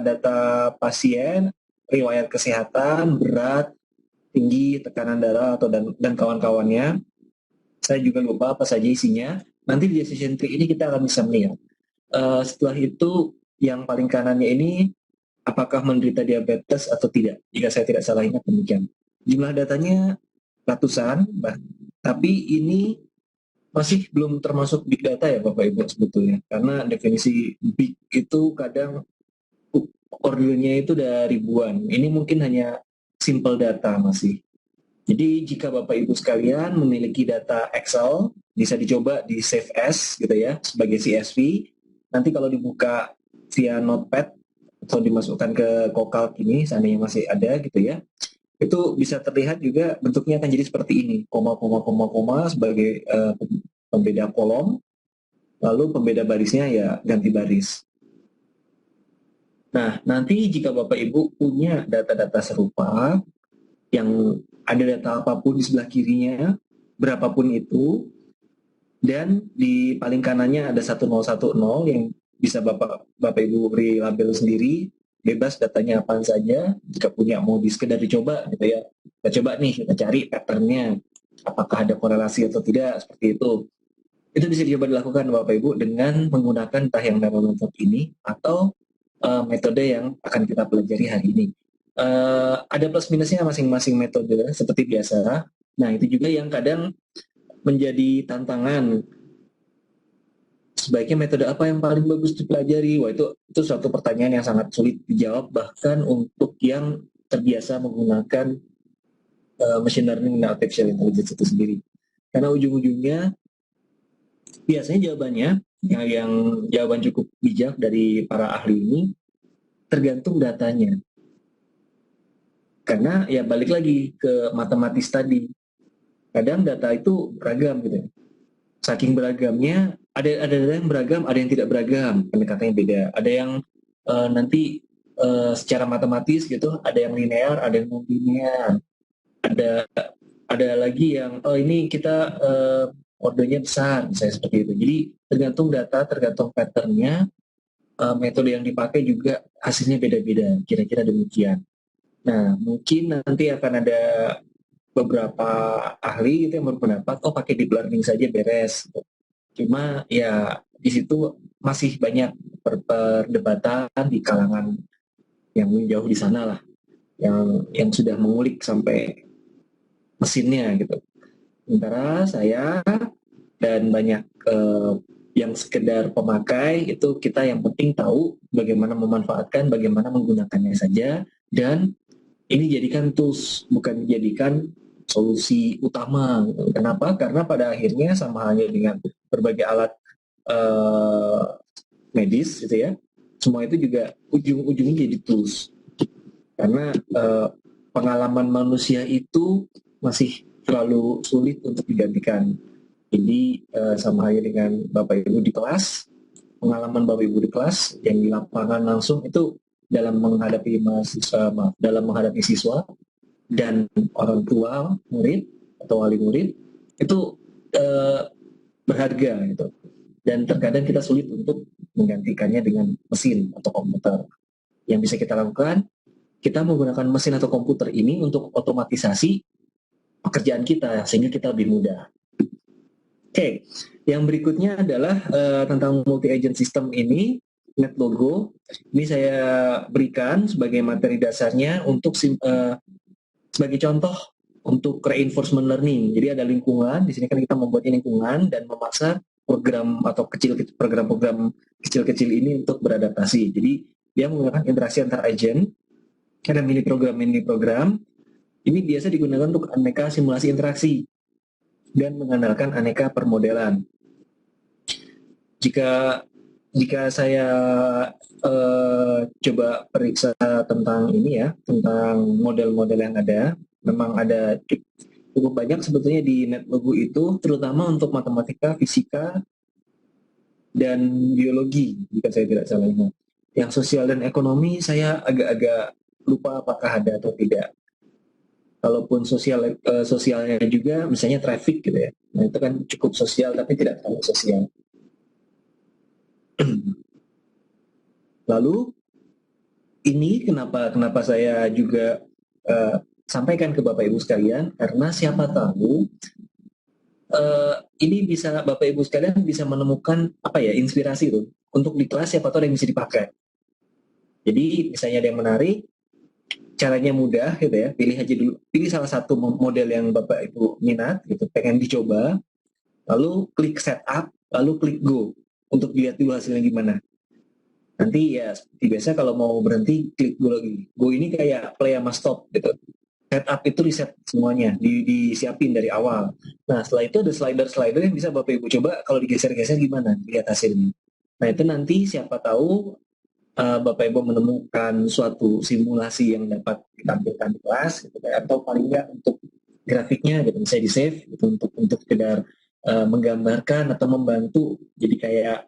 data pasien, riwayat kesehatan, berat, tinggi, tekanan darah atau dan kawan-kawannya. Saya juga lupa apa saja isinya. Nanti di decision tree ini kita akan bisa melihat. Setelah itu yang paling kanannya ini apakah menderita diabetes atau tidak. Jika saya tidak salah ingat demikian. Jumlah datanya ratusan, tapi ini masih belum termasuk big data ya Bapak Ibu sebetulnya. Karena definisi big itu kadang ordernya itu udah ribuan. Ini mungkin hanya simple data masih. Jadi jika Bapak Ibu sekalian memiliki data Excel, bisa dicoba di Save As gitu ya, sebagai CSV. Nanti kalau dibuka via Notepad atau dimasukkan ke Calc ini, seandainya masih ada gitu ya, itu bisa terlihat juga bentuknya akan jadi seperti ini, koma, koma, koma, koma sebagai pembeda kolom, lalu pembeda barisnya ya ganti baris. Nah, nanti jika Bapak Ibu punya data-data serupa, yang ada data apapun di sebelah kirinya, berapapun itu, dan di paling kanannya ada 1010 yang bisa Bapak Ibu beri label sendiri, bebas datanya apa saja, jika punya mau sekedar dicoba gitu ya. Kita coba nih, kita cari patternnya, apakah ada korelasi atau tidak, seperti itu. Itu bisa dicoba dilakukan Bapak Ibu dengan menggunakan entah yang neural method ini atau metode yang akan kita pelajari hari ini. Ada plus minusnya masing-masing metode seperti biasa. Nah, itu juga yang kadang menjadi tantangan. Sebaiknya metode apa yang paling bagus dipelajari? Wah, itu suatu pertanyaan yang sangat sulit dijawab bahkan untuk yang terbiasa menggunakan machine learning dan artificial intelligence itu sendiri. Karena ujung-ujungnya biasanya jawabannya yang jawaban cukup bijak dari para ahli ini tergantung datanya. Karena ya balik lagi ke matematis tadi. Kadang data itu beragam gitu. Saking beragamnya, ada yang beragam, ada yang tidak beragam, pendekatannya beda. Ada yang nanti secara matematis gitu, ada yang linear, ada yang non linear. Ada lagi yang ini kita ordernya besar, misalnya seperti itu. Jadi tergantung data, tergantung patternnya, metode yang dipakai juga hasilnya beda-beda. Kira-kira demikian. Nah, mungkin nanti akan ada beberapa ahli gitu yang berpendapat, oh pakai deep learning saja beres. Cuma ya di situ masih banyak perdebatan di kalangan yang jauh di sana lah, yang sudah mengulik sampai mesinnya gitu. Sementara saya dan banyak yang sekedar pemakai itu kita yang penting tahu bagaimana memanfaatkan, bagaimana menggunakannya saja, dan ini jadikan tools, bukan dijadikan solusi utama. Kenapa? Karena pada akhirnya sama halnya dengan berbagai alat medis gitu ya, semua itu juga ujung-ujungnya jadi tools. Karena pengalaman manusia itu masih terlalu sulit untuk digantikan. Jadi sama halnya dengan Bapak Ibu di kelas, pengalaman Bapak Ibu di kelas yang di lapangan langsung itu dalam menghadapi mahasiswa, dalam menghadapi siswa dan orang tua murid atau wali murid itu berharga gitu. Dan terkadang kita sulit untuk menggantikannya dengan mesin atau komputer. Yang bisa kita lakukan, kita menggunakan mesin atau komputer ini untuk otomatisasi pekerjaan kita sehingga kita lebih mudah. Oke, yang berikutnya adalah tentang multi-agent system ini, NetLogo. Ini saya berikan sebagai materi dasarnya untuk sebagai contoh untuk reinforcement learning. Jadi ada lingkungan, di sini kan kita membuat lingkungan dan memaksa program atau program-program kecil-kecil ini untuk beradaptasi. Jadi dia menggunakan interaksi antar agent, ada mini program. Ini biasa digunakan untuk aneka simulasi interaksi dan mengandalkan aneka permodelan. Jika saya coba periksa tentang ini ya, tentang model-model yang ada, memang ada cukup banyak sebetulnya di NetLogo itu, terutama untuk matematika, fisika, dan biologi, jika saya tidak salah ingat. Yang sosial dan ekonomi saya agak-agak lupa apakah ada atau tidak. Kalaupun sosialnya juga, misalnya traffic gitu ya, nah itu kan cukup sosial tapi tidak terlalu sosial. Lalu ini kenapa saya juga sampaikan ke Bapak Ibu sekalian, karena siapa tahu ini bisa Bapak Ibu sekalian bisa menemukan apa ya, inspirasi tuh untuk di kelas, siapa tahu ada yang bisa dipakai. Jadi misalnya ada yang menarik, caranya mudah gitu ya, pilih aja dulu, pilih salah satu model yang Bapak Ibu minat gitu, pengen dicoba, lalu klik setup, lalu klik go untuk dilihat dulu hasilnya gimana. Nanti ya seperti biasa kalau mau berhenti klik go lagi. Go ini kayak play sama stop gitu. Setup itu riset semuanya, disiapin dari awal. Nah setelah itu ada slider-slider yang bisa Bapak Ibu coba, kalau digeser-geser gimana, lihat hasilnya. Nah itu nanti siapa tahu Bapak Ibu menemukan suatu simulasi yang dapat ditampilkan di kelas gitu, atau paling nggak untuk grafiknya gitu bisa di save gitu, untuk sekedar menggambarkan atau membantu, jadi kayak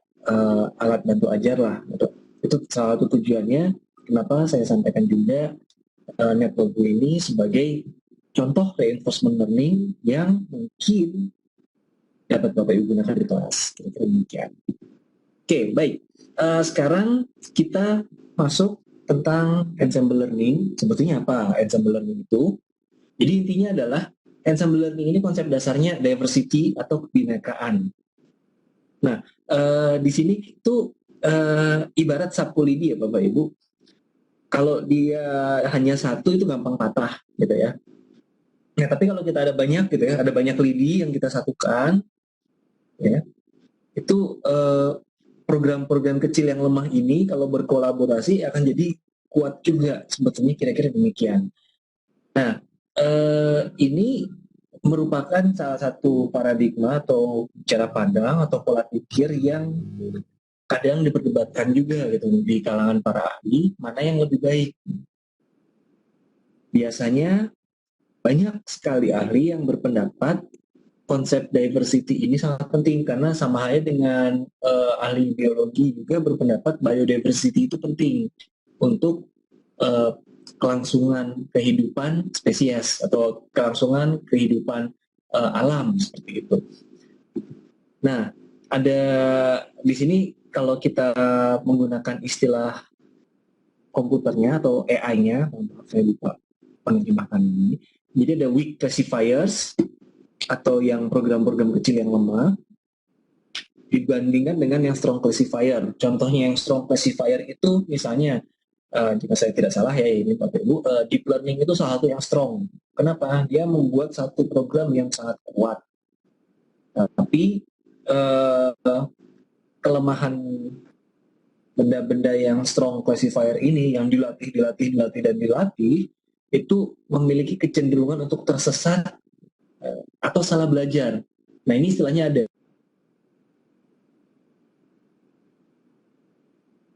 alat bantu ajar lah gitu. Itu salah satu tujuannya kenapa saya sampaikan juga network ini sebagai contoh reinforcement learning yang mungkin dapat Bapak Ibu gunakan di kelas. Kira-kira demikian. Oke, baik. Sekarang kita masuk tentang ensemble learning. Sebetulnya apa ensemble learning itu? Jadi intinya adalah ensemble learning ini konsep dasarnya diversity atau kebinekaan. Nah, di sini itu ibarat sapu lidi ya Bapak Ibu. Kalau dia hanya satu itu gampang patah gitu ya. Nah, tapi kalau kita ada banyak gitu ya, ada banyak lidi yang kita satukan, ya, itu program-program kecil yang lemah ini kalau berkolaborasi akan jadi kuat juga, sebetulnya kira-kira demikian. Nah, ini merupakan salah satu paradigma atau cara pandang atau pola pikir yang kadang diperdebatkan juga gitu di kalangan para ahli, mana yang lebih baik. Biasanya banyak sekali ahli yang berpendapat konsep diversity ini sangat penting, karena sama halnya dengan ahli biologi juga berpendapat biodiversity itu penting untuk uh, kelangsungan kehidupan spesies atau kelangsungan kehidupan alam seperti itu. Nah, ada di sini kalau kita menggunakan istilah komputernya atau AI-nya, saya lupa penerjemahan ini. Jadi ada weak classifiers atau yang program-program kecil yang lemah dibandingkan dengan yang strong classifier. Contohnya yang strong classifier itu misalnya jika saya tidak salah ya ini Bapak Ibu, deep learning itu salah satu yang strong. Kenapa? Dia membuat satu program yang sangat kuat. Tapi kelemahan benda-benda yang strong classifier ini yang dilatih itu memiliki kecenderungan untuk tersesat atau salah belajar. Nah ini istilahnya ada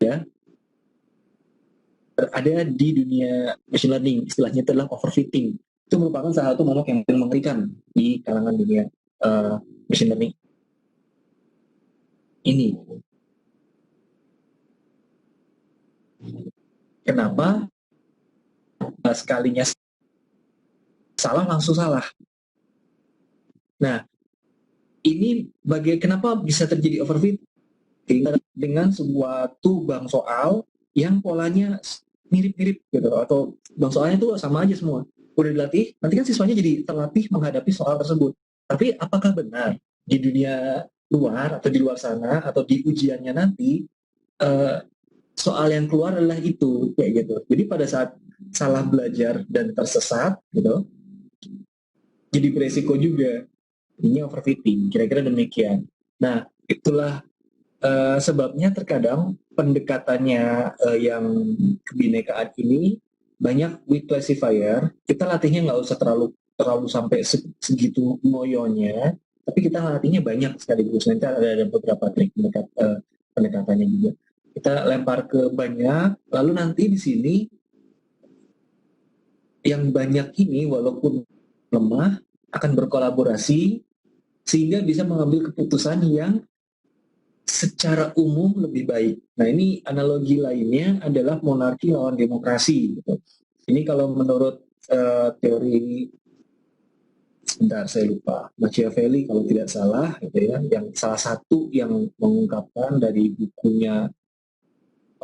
ya, ada di dunia machine learning, istilahnya itu adalah overfitting. Itu merupakan salah satu momok yang paling mengerikan di kalangan dunia machine learning ini. Kenapa sekalinya salah langsung salah? Nah, ini kenapa bisa terjadi overfitting dengan sebuah bank soal yang polanya mirip-mirip gitu, atau bank soalnya itu sama aja semua. Udah dilatih, nanti kan siswanya jadi terlatih menghadapi soal tersebut. Tapi apakah benar di dunia luar atau di luar sana atau di ujiannya nanti eh, soal yang keluar adalah itu kayak gitu. Jadi pada saat salah belajar dan tersesat gitu, jadi beresiko juga. Ini overfitting, kira-kira demikian. Nah, itulah sebabnya terkadang pendekatannya yang kebinekaan ini banyak weak classifier. Kita latihnya nggak usah terlalu terlalu sampai segitu ngoyonya, tapi kita latihnya banyak sekaligus. Nanti ada beberapa trik pendekatannya juga. Kita lempar ke banyak, lalu nanti di sini yang banyak ini walaupun lemah akan berkolaborasi sehingga bisa mengambil keputusan yang secara umum lebih baik. Nah ini analogi lainnya adalah monarki lawan demokrasi. Gitu. Ini kalau menurut teori, sebentar saya lupa, Machiavelli kalau tidak salah, gitu ya, yang salah satu yang mengungkapkan dari bukunya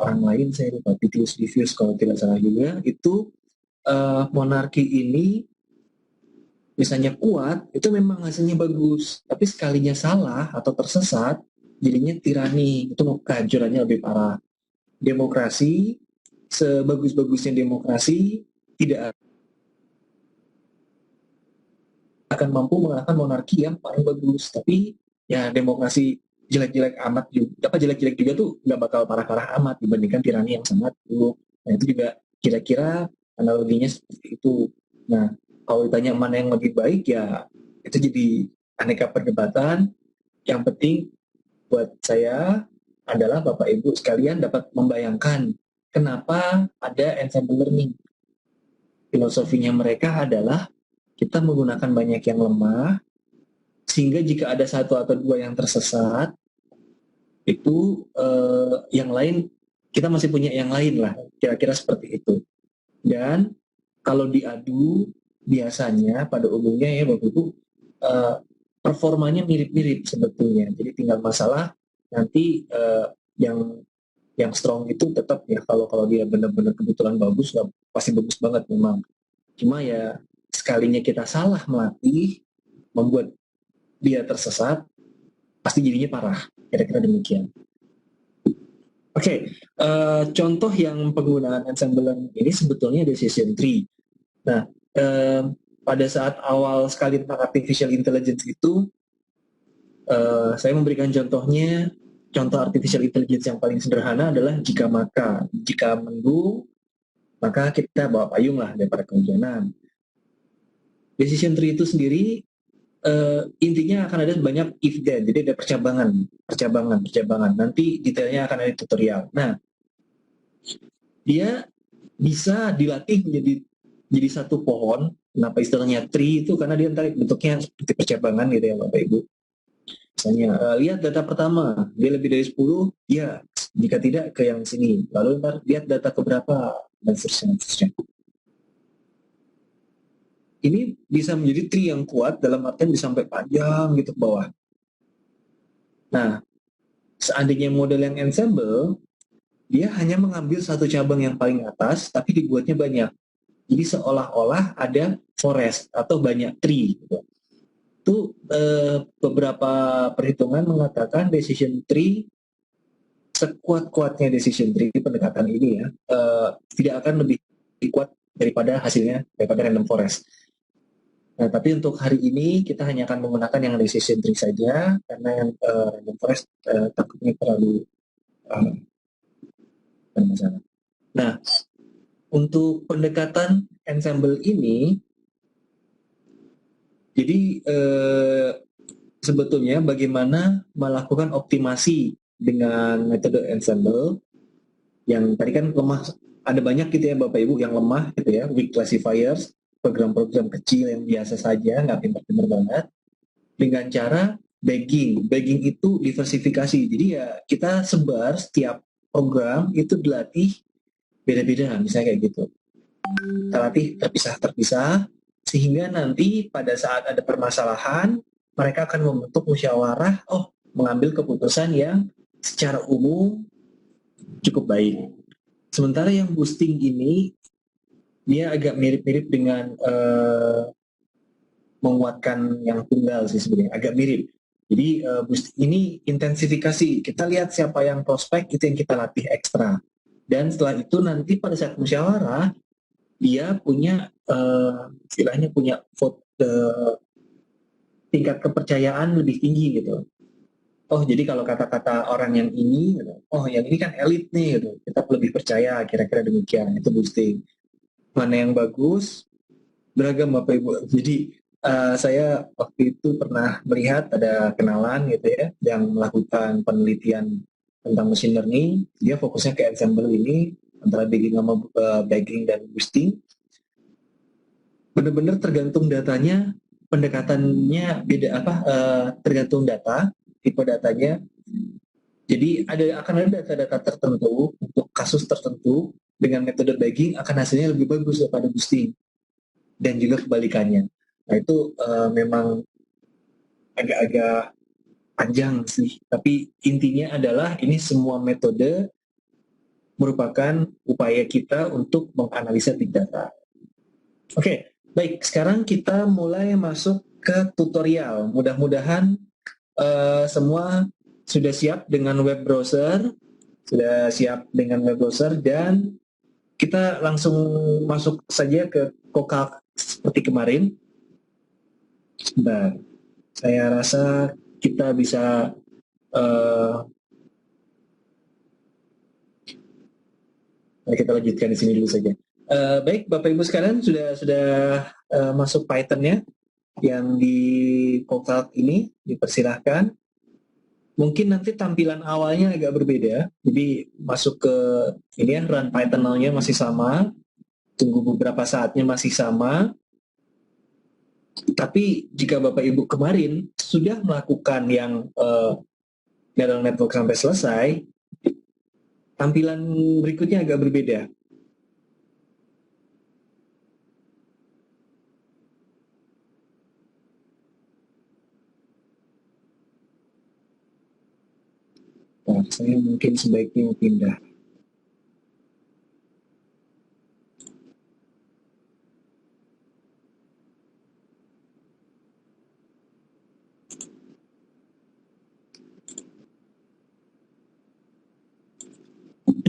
orang lain, saya lupa, Titius Livius kalau tidak salah juga, itu monarki ini misalnya kuat, itu memang hasilnya bagus. Tapi sekalinya salah atau tersesat, jadinya tirani, itu kehancurannya lebih parah. Demokrasi, sebagus-bagusnya demokrasi, tidak akan mampu mengalahkan monarki yang paling bagus. Tapi ya demokrasi jelek-jelek amat juga, apa jelek-jelek juga tuh nggak bakal parah-parah amat dibandingkan tirani yang sangat buruk. Nah itu juga kira-kira analoginya seperti itu. Nah kalau ditanya mana yang lebih baik ya itu jadi aneka perdebatan. Yang penting buat saya adalah Bapak Ibu sekalian dapat membayangkan kenapa ada ensemble learning. Filosofinya mereka adalah kita menggunakan banyak yang lemah, sehingga jika ada satu atau dua yang tersesat, itu yang lain, kita masih punya yang lain lah, kira-kira seperti itu. Dan kalau diadu, biasanya pada umumnya ya Bapak Ibu, performanya mirip-mirip sebetulnya. Jadi tinggal masalah nanti yang strong itu tetap ya kalau kalau dia benar-benar kebetulan bagus, nggak pasti bagus banget memang. Cuma ya sekalinya kita salah melatih, membuat dia tersesat, pasti jadinya parah. Kira-kira demikian. Oke, contoh yang penggunaan ensemble ini sebetulnya decision tree. Nah, pada saat awal sekali tentang artificial intelligence itu, saya memberikan contohnya, contoh artificial intelligence yang paling sederhana adalah jika maka. Jika mendung, maka kita bawa payung lah daripada kehujanan. Decision tree itu sendiri intinya akan ada banyak if then, jadi ada percabangan. Nanti detailnya akan ada tutorial. Nah, dia bisa dilatih jadi satu pohon. Kenapa istilahnya tree itu? Karena dia ntar bentuknya seperti percabangan gitu ya Bapak Ibu. Misalnya, lihat data pertama, dia lebih dari 10, ya. Jika tidak, ke yang sini. Lalu ntar lihat data keberapa, dan seterusnya. Ini bisa menjadi tree yang kuat dalam artian bisa sampai panjang gitu ke bawah. Nah, seandainya model yang ensemble, dia hanya mengambil satu cabang yang paling atas, tapi dibuatnya banyak. Jadi seolah-olah ada forest atau banyak tree. Gitu. Itu beberapa perhitungan mengatakan decision tree, sekuat-kuatnya decision tree pendekatan ini ya, tidak akan lebih kuat daripada hasilnya daripada random forest. Nah, tapi untuk hari ini kita hanya akan menggunakan yang decision tree saja karena yang random forest takutnya terlalu bermasalah. Nah, untuk pendekatan ensemble ini, jadi sebetulnya bagaimana melakukan optimasi dengan metode ensemble yang tadi kan lemah, ada banyak gitu ya Bapak Ibu yang lemah gitu ya, weak classifiers, program-program kecil yang biasa saja, nggak pintar-pintar banget, dengan cara bagging. Bagging itu diversifikasi. Jadi ya kita sebar setiap program itu dilatih beda-beda, misalnya kayak gitu. Kita latih terpisah-terpisah, sehingga nanti pada saat ada permasalahan, mereka akan membentuk musyawarah, mengambil keputusan yang secara umum cukup baik. Sementara yang boosting ini, dia agak mirip-mirip dengan menguatkan yang tunggal sih sebenarnya, agak mirip. Jadi ini intensifikasi, kita lihat siapa yang prospek, itu yang kita latih ekstra. Dan setelah itu nanti pada saat musyawarah, dia punya istilahnya punya tingkat kepercayaan lebih tinggi gitu. Oh jadi kalau kata-kata orang yang ini, gitu, yang ini kan elit nih gitu, kita lebih percaya, kira-kira demikian, itu boosting. Mana yang bagus, beragam Bapak Ibu. Jadi saya waktu itu pernah melihat ada kenalan gitu ya, yang melakukan penelitian tentang machine learning, dia fokusnya ke ensemble ini, antara bagging sama bagging dan boosting. Benar-benar tergantung datanya, pendekatannya beda tergantung data, tipe datanya. Jadi akan ada data-data tertentu untuk kasus tertentu dengan metode bagging akan hasilnya lebih bagus daripada boosting, dan juga kebalikannya. Nah itu memang agak-agak panjang sih, tapi intinya adalah ini semua metode merupakan upaya kita untuk menganalisa big data. Oke, baik. Sekarang kita mulai masuk ke tutorial. Mudah-mudahan semua sudah siap dengan web browser, dan kita langsung masuk saja ke Kokak seperti kemarin. Sebentar, saya rasa kita bisa kita lanjutkan di sini dulu saja. Baik, Bapak Ibu sekalian sudah masuk Python-nya yang di Kokak ini, dipersilahkan. Mungkin nanti tampilan awalnya agak berbeda, jadi masuk ke ini ya, run Python now-nya masih sama, tunggu beberapa saatnya masih sama. Tapi jika Bapak Ibu kemarin sudah melakukan yang neural network sampai selesai, tampilan berikutnya agak berbeda. Nah, saya mungkin sebaiknya pindah.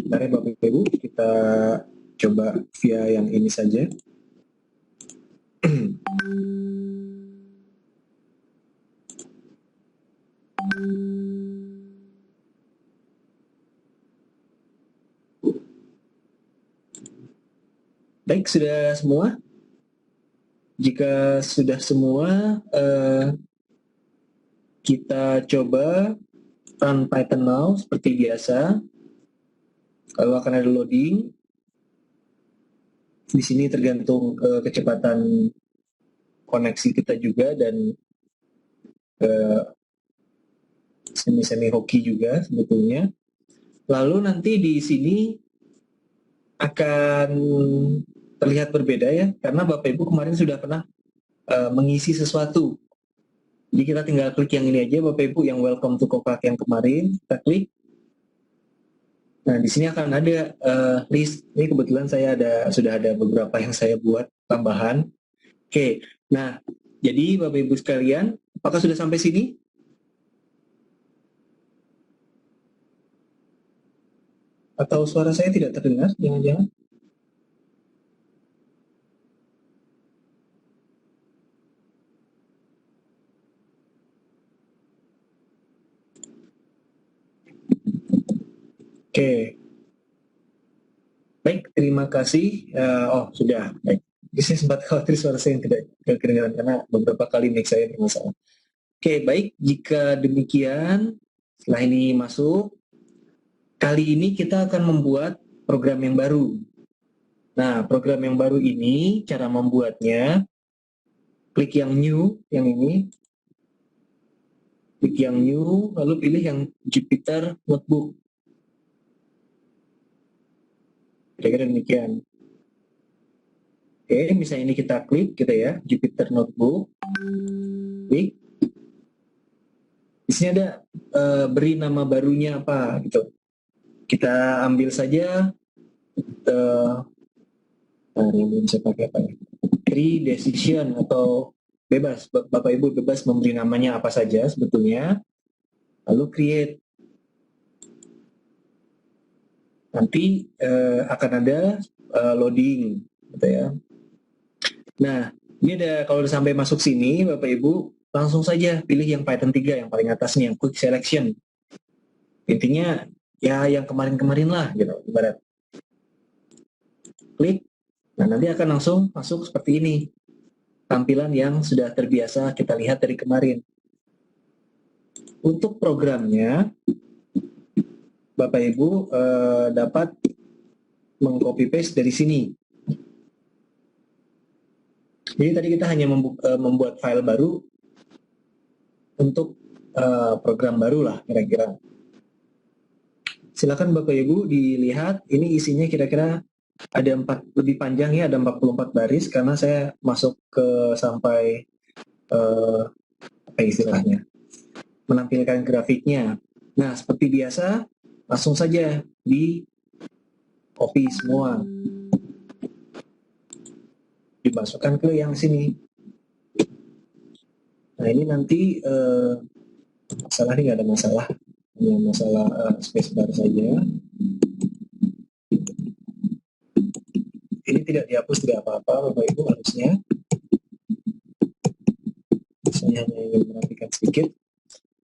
Mari Bapak Ibu, kita coba via yang ini saja. Baik, sudah semua? Jika sudah semua, kita coba run Python now seperti biasa. Lalu akan ada loading. Di sini tergantung kecepatan koneksi kita juga dan semi hoki juga sebetulnya. Lalu nanti di sini akan terlihat berbeda ya, karena Bapak Ibu kemarin sudah pernah mengisi sesuatu. Jadi kita tinggal klik yang ini aja Bapak Ibu, yang welcome to Kokak yang kemarin, kita klik. Nah, di sini akan ada list. Ini kebetulan saya sudah ada beberapa yang saya buat tambahan. Oke, nah jadi Bapak Ibu sekalian, apakah sudah sampai sini? Atau suara saya tidak terdengar? Jangan-jangan? Oke. Baik, terima kasih. Sudah. Baik. Saya sempat khawatir suara saya yang tidak kedengaran karena beberapa kali mic saya bermasalah. Oke, baik. Jika demikian, setelah ini masuk, kali ini kita akan membuat program yang baru. Nah, program yang baru ini, cara membuatnya, klik yang new, yang ini. Klik yang new, lalu pilih yang Jupyter Notebook. Kira-kira demikian. Oke, misalnya ini kita klik gitu ya, Jupyter Notebook. Klik. Di sini ada beri nama barunya apa gitu. Kita ambil saja ini belum saya pakai apa ya. Tree decision atau bebas. Bapak Ibu bebas memberi namanya apa saja sebetulnya. Lalu create. Nanti akan ada loading gitu ya. Nah, ini ada kalau sampai masuk sini Bapak Ibu langsung saja pilih yang Python 3 yang paling atas nih, yang quick selection. Intinya ya yang kemarin-kemarin lah gitu, ibarat. Klik. Nah, nanti akan langsung masuk seperti ini. Tampilan yang sudah terbiasa kita lihat dari kemarin. Untuk programnya Bapak Ibu dapat meng-copy paste dari sini. Jadi tadi kita hanya membuat file baru untuk program baru lah kira-kira. Silakan Bapak Ibu dilihat, ini isinya kira-kira ada lebih panjang ya, ada 44 baris karena saya masuk ke sampai apa istilahnya, menampilkan grafiknya. Nah, seperti biasa, langsung saja di copy semua, dimasukkan ke yang sini. Nah ini nanti masalah ini nggak ada masalah, hanya masalah spacebar saja. Ini tidak dihapus, tidak apa-apa Bapak Ibu, harusnya saya hanya ingin merapikan sedikit.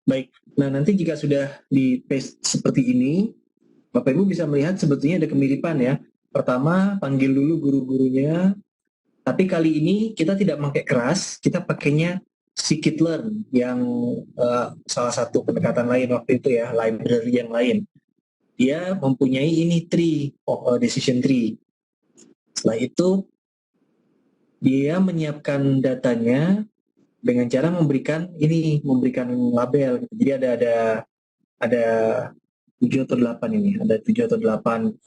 Baik, nah nanti jika sudah di paste seperti ini, Bapak Ibu bisa melihat sebetulnya ada kemiripan ya. Pertama, panggil dulu guru-gurunya, tapi kali ini kita tidak pakai keras, kita pakainya scikit-learn yang salah satu pendekatan lain waktu itu ya, library yang lain. Dia mempunyai ini tree, decision tree. Setelah itu, dia menyiapkan datanya dengan cara memberikan label. Jadi ada 7 atau 8 ini, ada 7 atau 8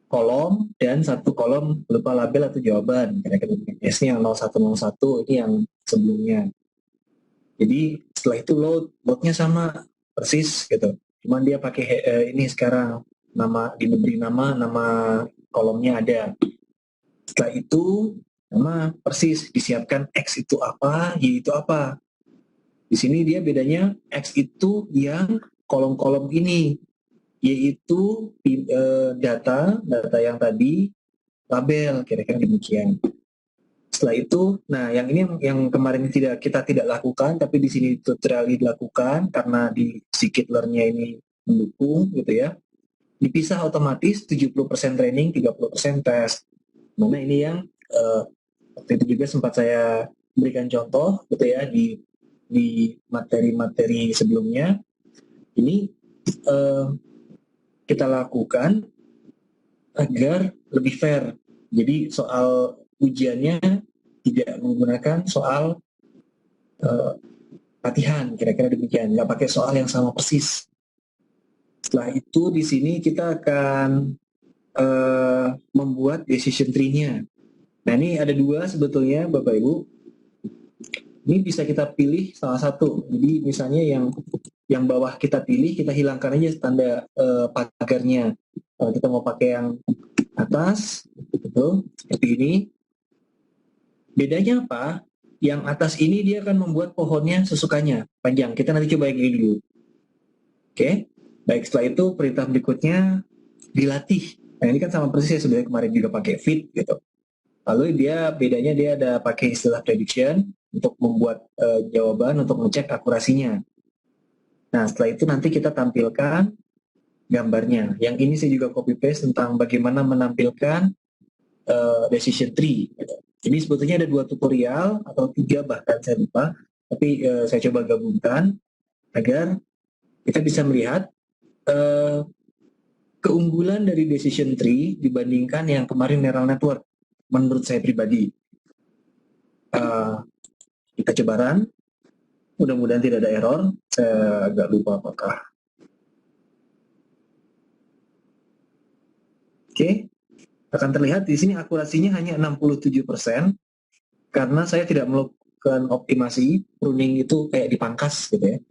kolom dan satu kolom berupa label atau jawaban. Kira-kira S-nya yang 0101, ini yang sebelumnya. Jadi setelah itu loadnya sama persis gitu. Cuman dia pakai ini sekarang diberi nama kolomnya ada. Setelah itu nama persis disiapkan X itu apa, Y itu apa. Di sini dia bedanya X itu yang kolom-kolom ini, yaitu data yang tadi label, kira-kira demikian. Setelah itu, nah yang ini yang kemarin kita tidak lakukan, tapi di sini tutorial dilakukan karena di scikit-learn-nya ini mendukung gitu ya. Dipisah otomatis 70% training, 30% tes. Mana ini yang waktu itu juga sempat saya berikan contoh gitu ya di materi-materi sebelumnya. Ini kita lakukan agar lebih fair. Jadi soal ujiannya tidak menggunakan soal latihan, kira-kira demikian. Nggak pakai soal yang sama persis. Setelah itu di sini kita akan membuat decision tree-nya. Nah ini ada dua sebetulnya Bapak Ibu. Ini bisa kita pilih salah satu. Jadi misalnya yang bawah kita pilih, kita hilangkan aja tanda pagarnya. Kalau kita mau pakai yang atas, gitu, seperti ini. Bedanya apa? Yang atas ini dia akan membuat pohonnya sesukanya, panjang. Kita nanti coba yang ini dulu. Oke, baik, setelah itu perintah berikutnya dilatih. Nah ini kan sama persis ya sebenarnya kemarin juga pakai fit gitu. Lalu bedanya dia ada pakai istilah prediction untuk membuat jawaban untuk mengecek akurasinya. Nah setelah itu nanti kita tampilkan gambarnya. Yang ini saya juga copy paste tentang bagaimana menampilkan decision tree. Gitu. Jadi sebetulnya ada 2 tutorial atau 3 bahkan saya lupa, tapi saya coba gabungkan agar kita bisa melihat keunggulan dari decision tree dibandingkan yang kemarin neural network. Menurut saya pribadi, kita coba run, mudah-mudahan tidak ada error. Saya agak lupa apakah. Oke, akan terlihat di sini akurasinya hanya 67% karena saya tidak melakukan optimasi, pruning itu kayak dipangkas gitu ya.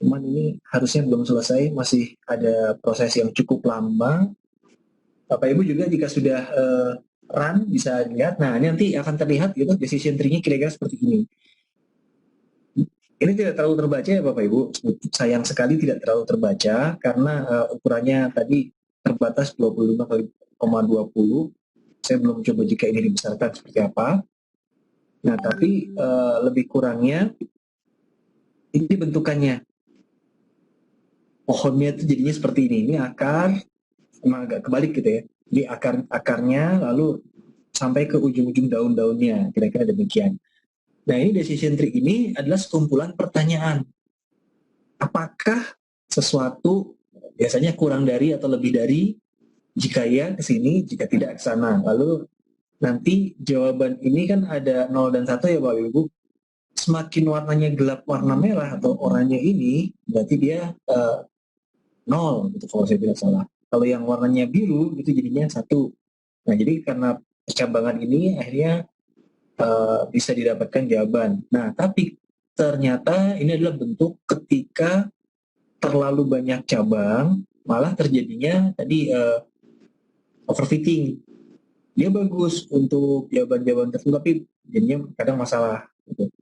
Cuman ini harusnya belum selesai, masih ada proses yang cukup lama. Bapak Ibu juga jika sudah run bisa lihat. Nah, ini nanti akan terlihat gitu decision tree-nya kira-kira seperti ini. Ini tidak terlalu terbaca ya Bapak Ibu. Sayang sekali tidak terlalu terbaca karena ukurannya tadi terbatas 25,20. Saya belum coba jika ini dibesarkan seperti apa. Nah, tapi lebih kurangnya ini bentukannya. Pohonnya itu jadinya seperti ini. Ini akar, emang agak kebalik gitu ya. Jadi akarnya lalu sampai ke ujung-ujung daun-daunnya, kira-kira demikian. Nah ini decision tree ini adalah sekumpulan pertanyaan. Apakah sesuatu biasanya kurang dari atau lebih dari, jika ya ke sini, jika tidak ke sana. Lalu nanti jawaban ini kan ada 0 dan 1 ya Bapak Ibu. Semakin warnanya gelap warna merah atau oranye ini, berarti dia 0 gitu kalau saya tidak salah. Kalau yang warnanya biru itu jadinya 1. Nah, jadi karena percabangan ini akhirnya bisa didapatkan jawaban. Nah, tapi ternyata ini adalah bentuk ketika terlalu banyak cabang, malah terjadinya tadi overfitting. Dia bagus untuk jawaban-jawaban tertentu, tapi jadinya kadang masalah. Gitu.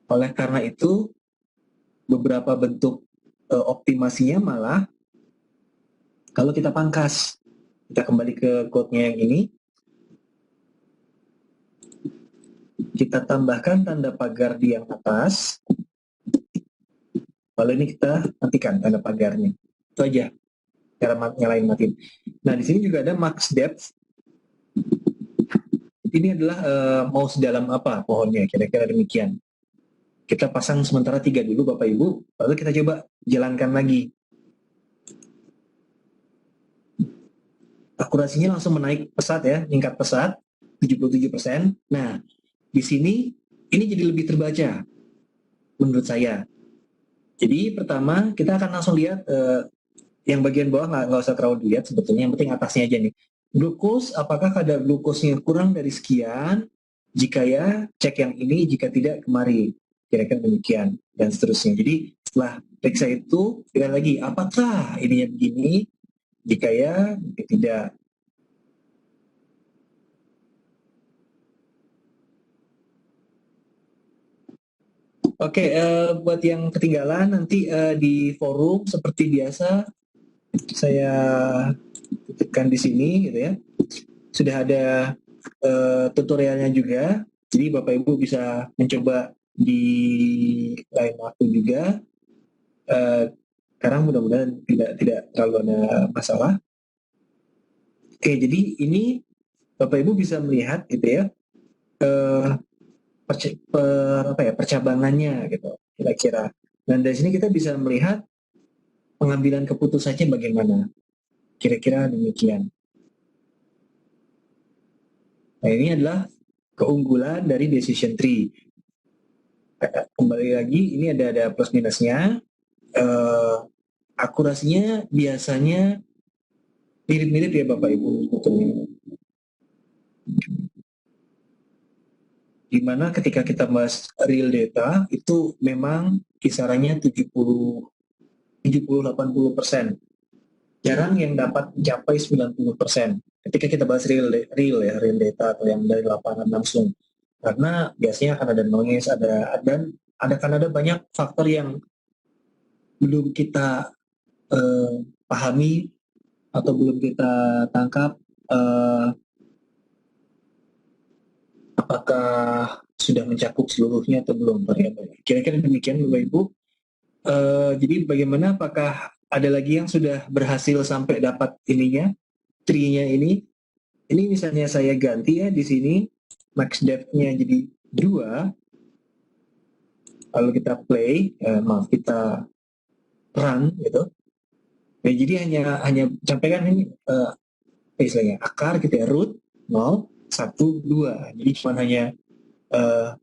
Oleh karena itu, beberapa bentuk optimasinya malah kalau kita pangkas. Kita kembali ke code-nya yang ini, kita tambahkan tanda pagar di yang atas, lalu ini kita matikan tanda pagarnya. Itu aja cara nyalain matiin. Nah, di sini juga ada max depth. Ini adalah mau sedalam apa pohonnya, kira-kira demikian. Kita pasang sementara 3 dulu Bapak Ibu, lalu kita coba jalankan lagi. Akurasinya langsung menaik pesat ya, meningkat pesat, 77%. Nah, di sini ini jadi lebih terbaca menurut saya. Jadi pertama kita akan langsung lihat yang bagian bawah nggak usah terlalu dilihat sebetulnya, yang penting atasnya aja nih. Glukos, apakah kadar glukosnya kurang dari sekian? Jika ya, cek yang ini, jika tidak, kemari. Kira-kira demikian, dan seterusnya. Jadi setelah periksa itu, lihat lagi, apakah ininya begini? Jika ya, jika tidak. Oke, buat yang ketinggalan nanti di forum seperti biasa saya titipkan di sini gitu ya. Sudah ada tutorialnya juga, jadi Bapak Ibu bisa mencoba di lain waktu juga. Sekarang mudah-mudahan tidak terlalu ada masalah. Oke, jadi ini Bapak Ibu bisa melihat gitu ya, eh, percabangannya gitu kira-kira. Dan dari sini kita bisa melihat pengambilan keputusannya bagaimana. Kira-kira demikian. Nah, ini adalah keunggulan dari decision tree. Kembali lagi, ini ada plus minusnya. Akurasinya biasanya mirip-mirip ya Bapak Ibu sebetulnya. Dimana ketika kita bahas real data itu memang kisarannya 70-80%. Jarang yang dapat mencapai 90%. Ketika kita bahas real data atau yang dari lapangan langsung. Karena biasanya akan ada noise, ada banyak faktor yang belum kita pahami atau belum kita tangkap, apakah sudah mencakup seluruhnya atau belum variabel. Kira-kira demikian Bapak Ibu. Jadi bagaimana, apakah ada lagi yang sudah berhasil sampai dapat ininya, tree-nya ini? Ini misalnya saya ganti ya di sini, max depth-nya jadi 2, lalu kita play, kita run gitu. Ya, jadi hanya sampaikan ini istilahnya akar gitu ya, root 0, 1, 2. Jadi cuma hanya 2.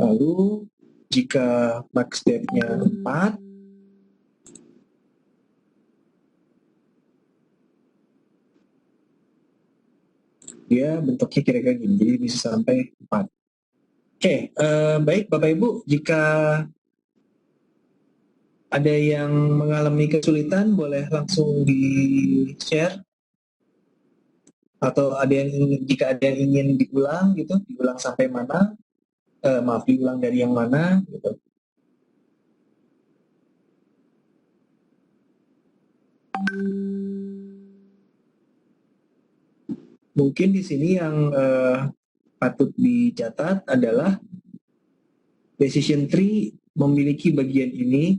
Lalu jika max depth-nya 4, dia bentuknya kira-kira gini, jadi bisa sampai 4. Oke, baik Bapak Ibu, jika ada yang mengalami kesulitan boleh langsung di-share, atau jika ada yang ingin diulang gitu, diulang sampai mana, diulang dari yang mana gitu. Mungkin di sini yang patut dicatat adalah decision tree memiliki bagian ini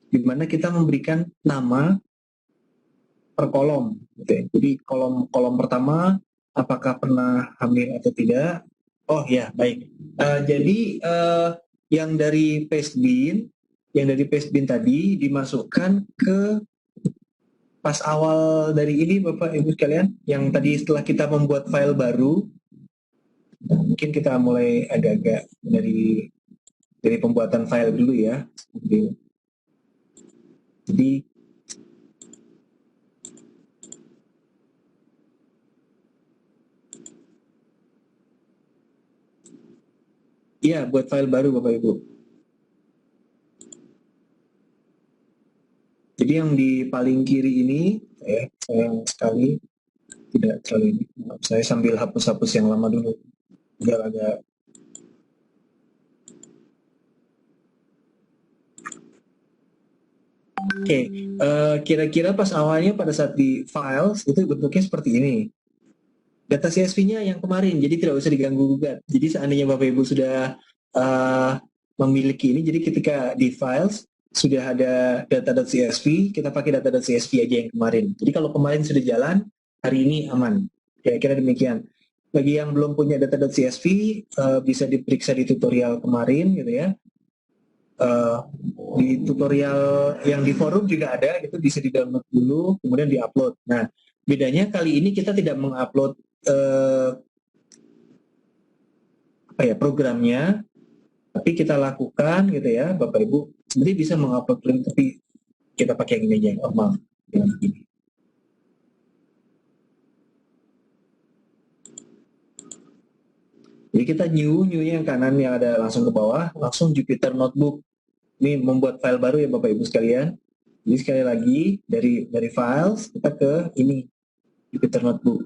di mana kita memberikan nama per kolom gitu ya. Jadi kolom pertama apakah pernah hamil atau tidak. Oh ya, baik. Jadi yang dari paste bin tadi dimasukkan ke pas awal dari ini Bapak Ibu sekalian, yang tadi setelah kita membuat file baru. Nah, mungkin kita mulai agak-agak dari pembuatan file dulu ya. Jadi iya, buat file baru Bapak Ibu. Jadi yang di paling kiri ini, sayang sekali tidak terlalu ini. Saya sambil hapus-hapus yang lama dulu, biar agak. Oke, kira-kira pas awalnya pada saat di files itu bentuknya seperti ini. Data CSV-nya yang kemarin, jadi tidak usah diganggu gugat. Jadi seandainya Bapak Ibu sudah uh, memiliki ini, jadi ketika di files sudah ada data.csv, kita pakai data.csv aja yang kemarin. Jadi kalau kemarin sudah jalan, hari ini aman. Kira-kira demikian. Bagi yang belum punya data.csv, bisa diperiksa di tutorial kemarin gitu ya. Di tutorial yang di forum juga ada, itu bisa di-download dulu, kemudian di-upload. Nah, bedanya kali ini kita tidak mengupload programnya, tapi kita lakukan gitu ya, Bapak Ibu. Sebenarnya bisa mengupload link, tapi kita pakai yang ini aja, normal. Yang ini. Jadi kita new-nya yang kanan yang ada langsung ke bawah, langsung Jupyter Notebook. Ini membuat file baru ya Bapak Ibu sekalian. Jadi sekali lagi dari files kita ke ini Jupyter Notebook.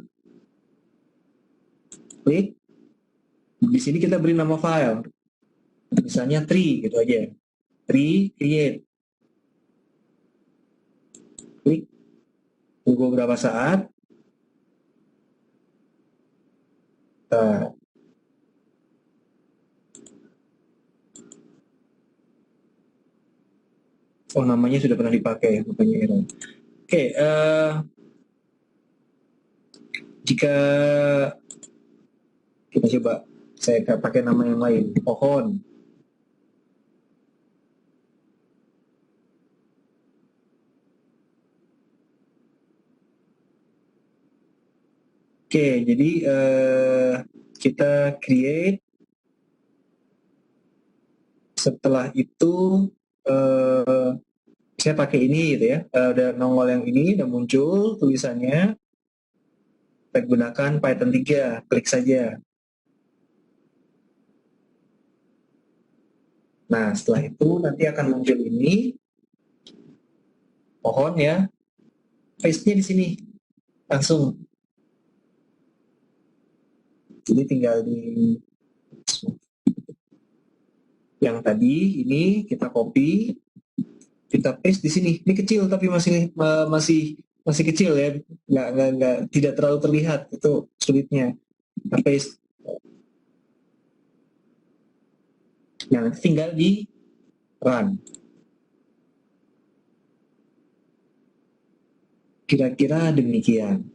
Klik. Di sini kita beri nama file. Misalnya tree gitu aja. Tree create. Klik. Tunggu beberapa saat. Nah, oh namanya sudah pernah dipakai, makanya error. Oke, jika kita coba, saya pakai nama yang lain, pohon. Oke, jadi kita create. Setelah itu saya pakai ini gitu ya, udah nongol yang ini, udah muncul tulisannya. Kita gunakan Python 3, klik saja. Nah, setelah itu nanti akan muncul ini, pohon ya, paste-nya di sini, langsung. Jadi tinggal di yang tadi ini kita copy, kita paste di sini. Ini kecil tapi masih kecil ya, nggak tidak terlalu terlihat, itu sulitnya. Kita paste. Nah, nanti tinggal di run. Kira-kira demikian.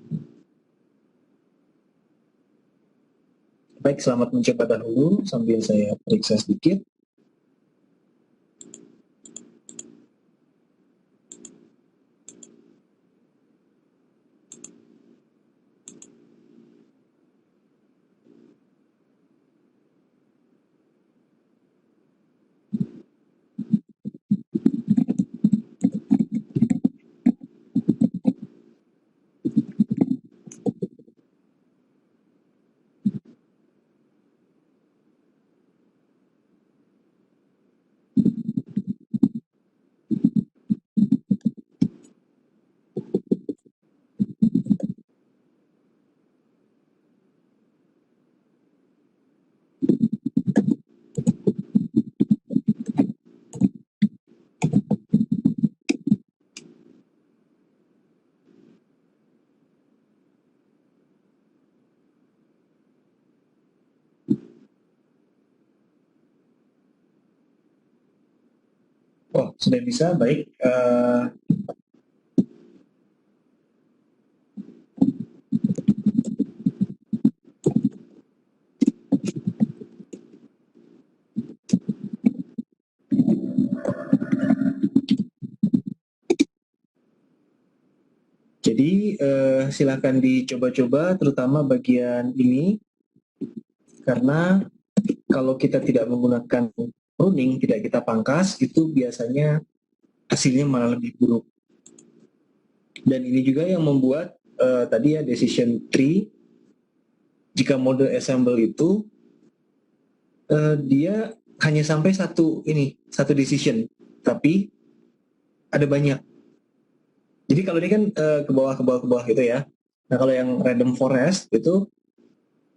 Baik, selamat mencoba dahulu sambil saya periksa sedikit. Oh, sudah bisa, baik. Jadi silakan dicoba-coba, terutama bagian ini, karena kalau kita tidak menggunakan pruning, tidak kita pangkas, itu biasanya hasilnya malah lebih buruk. Dan ini juga yang membuat tadi ya decision tree, jika mode assemble itu dia hanya sampai satu decision, tapi ada banyak. Jadi kalau ini kan ke bawah ke bawah ke bawah gitu ya. Nah kalau yang random forest itu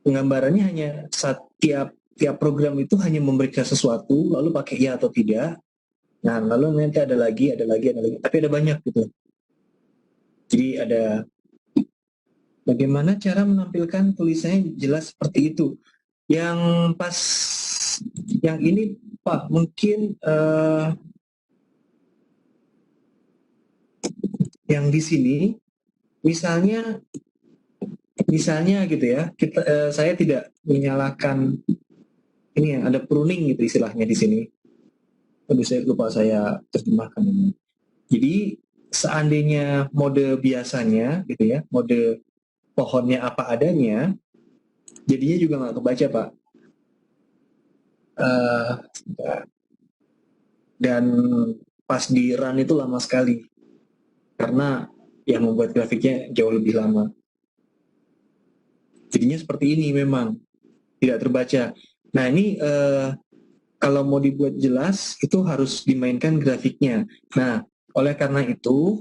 penggambarannya hanya setiap tiap program itu hanya memberikan sesuatu lalu pakai ya atau tidak. Nah lalu nanti ada lagi, tapi ada banyak gitu. Jadi ada bagaimana cara menampilkan tulisannya jelas seperti itu. Yang pas yang ini Pak mungkin yang di sini misalnya gitu ya kita saya tidak menyalahkan ini ya ada pruning gitu istilahnya di sini. Aduh saya lupa saya terjemahkan ini. Jadi seandainya mode biasanya gitu ya, mode pohonnya apa adanya, jadinya juga nggak kebaca Pak. Uh, dan pas di run itu lama sekali karena yang membuat grafiknya jauh lebih lama. Jadinya seperti ini memang tidak terbaca. Nah ini kalau mau dibuat jelas itu harus dimainkan grafiknya. Nah oleh karena itu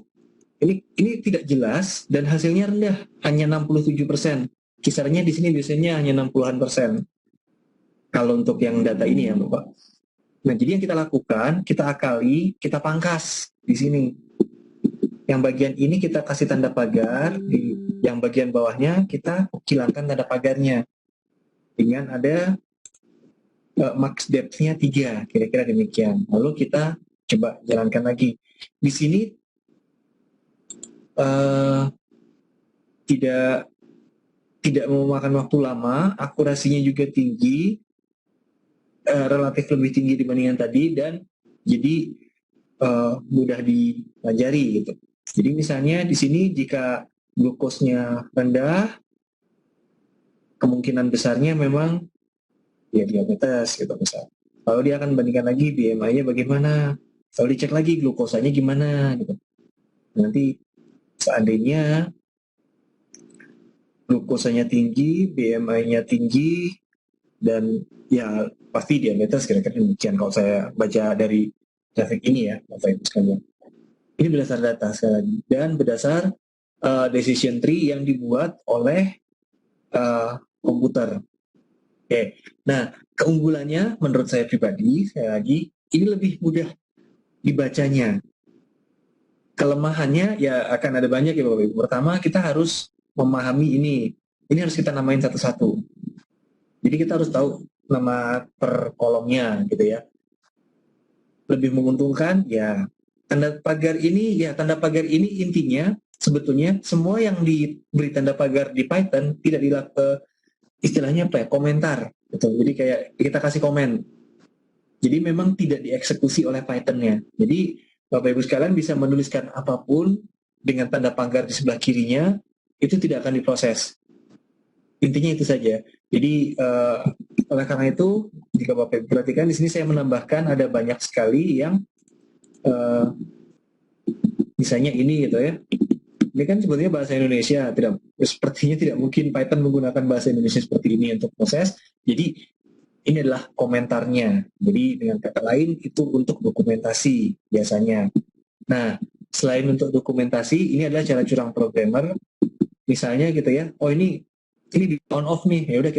ini tidak jelas dan hasilnya rendah, hanya 67%. Kisarannya di sini biasanya hanya 60-an persen. Kalau untuk yang data ini ya Bapak. Nah jadi yang kita lakukan, kita akali, kita pangkas di sini. Yang bagian ini kita kasih tanda pagar, di yang bagian bawahnya kita hilangkan tanda pagarnya dengan ada max depth-nya 3, kira-kira demikian. Lalu kita coba jalankan lagi. Di sini tidak memakan waktu lama, akurasinya juga tinggi, relatif lebih tinggi dibandingkan tadi, dan jadi mudah dipelajari gitu. Jadi misalnya di sini jika glukosnya rendah, kemungkinan besarnya memang ya diabetes gitu misalnya. Lalu dia akan bandingkan lagi BMI-nya bagaimana, lalu dicek lagi glukosanya gimana gitu. Nanti seandainya glukosanya tinggi, BMI-nya tinggi, dan ya pasti diabetes kira-kira demikian kalau saya baca dari grafik ini ya Bapak Ibu sekalian. Ini berdasar data sekali lagi dan berdasar decision tree yang dibuat oleh komputer. Oke, nah keunggulannya menurut saya pribadi, sekali lagi, ini lebih mudah dibacanya. Kelemahannya ya akan ada banyak ya Bapak Ibu. Pertama kita harus memahami ini harus kita namain satu-satu. Jadi kita harus tahu nama per kolomnya gitu ya. Lebih menguntungkan ya tanda pagar ini intinya sebetulnya semua yang diberi tanda pagar di Python tidak dilakukan istilahnya apa ya komentar gitu. Jadi kayak kita kasih komen. Jadi memang tidak dieksekusi oleh Python-nya. Jadi Bapak Ibu sekalian bisa menuliskan apapun dengan tanda pagar di sebelah kirinya itu tidak akan diproses. Intinya itu saja. Jadi oleh karena itu jika Bapak Ibu perhatikan di sini saya menambahkan ada banyak sekali yang misalnya ini gitu ya. Ini kan sebetulnya bahasa Indonesia, sepertinya tidak mungkin Python menggunakan bahasa Indonesia seperti ini untuk proses. Jadi ini adalah komentarnya. Jadi dengan kata lain itu untuk dokumentasi biasanya. Nah, selain untuk dokumentasi, ini adalah cara curang programmer. Misalnya gitu ya, oh ini di on off nih, ya udah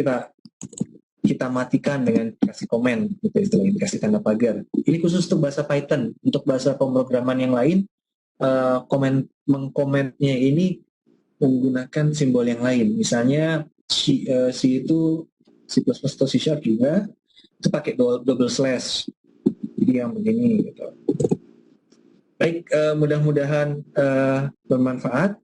kita matikan dengan kasih komen gitu istilahnya, kasih tanda pagar. Ini khusus untuk bahasa Python. Untuk bahasa pemrograman yang lain, mengkomennya ini menggunakan simbol yang lain. Misalnya C itu C++ atau C# juga itu pakai double slash. Jadi yang begini gitu. Baik, mudah-mudahan bermanfaat.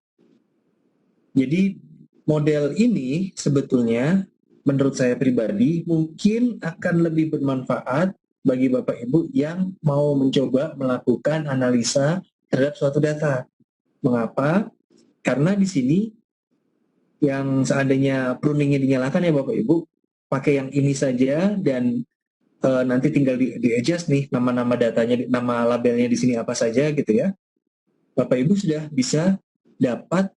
Jadi model ini sebetulnya menurut saya pribadi mungkin akan lebih bermanfaat bagi Bapak Ibu yang mau mencoba melakukan analisa terhadap suatu data. Mengapa? Karena di sini yang seandainya pruningnya dinyalakan ya Bapak Ibu, pakai yang ini saja dan nanti tinggal di adjust nih nama-nama datanya, nama labelnya di sini apa saja gitu ya. Bapak Ibu sudah bisa dapat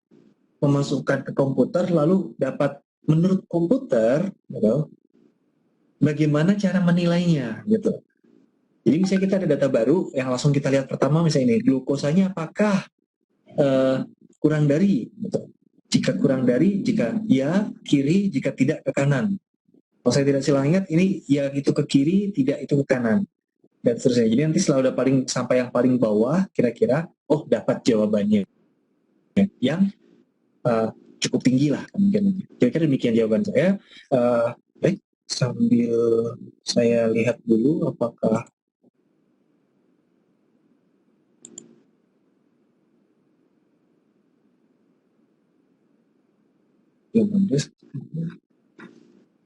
memasukkan ke komputer lalu dapat menurut komputer gitu, bagaimana cara menilainya gitu. Jadi misalnya kita ada data baru yang langsung kita lihat pertama misalnya ini glukosanya apakah kurang dari, gitu. Jika kurang dari, jika ya, kiri, jika tidak ke kanan. Kalau saya tidak salah ingat, ini ya itu ke kiri, tidak itu ke kanan, dan seterusnya. Jadi nanti setelah udah sampai yang paling bawah, kira-kira, oh dapat jawabannya yang cukup tinggi lah kemungkinan. Kira-kira demikian jawaban saya. Baik, sambil saya lihat dulu apakah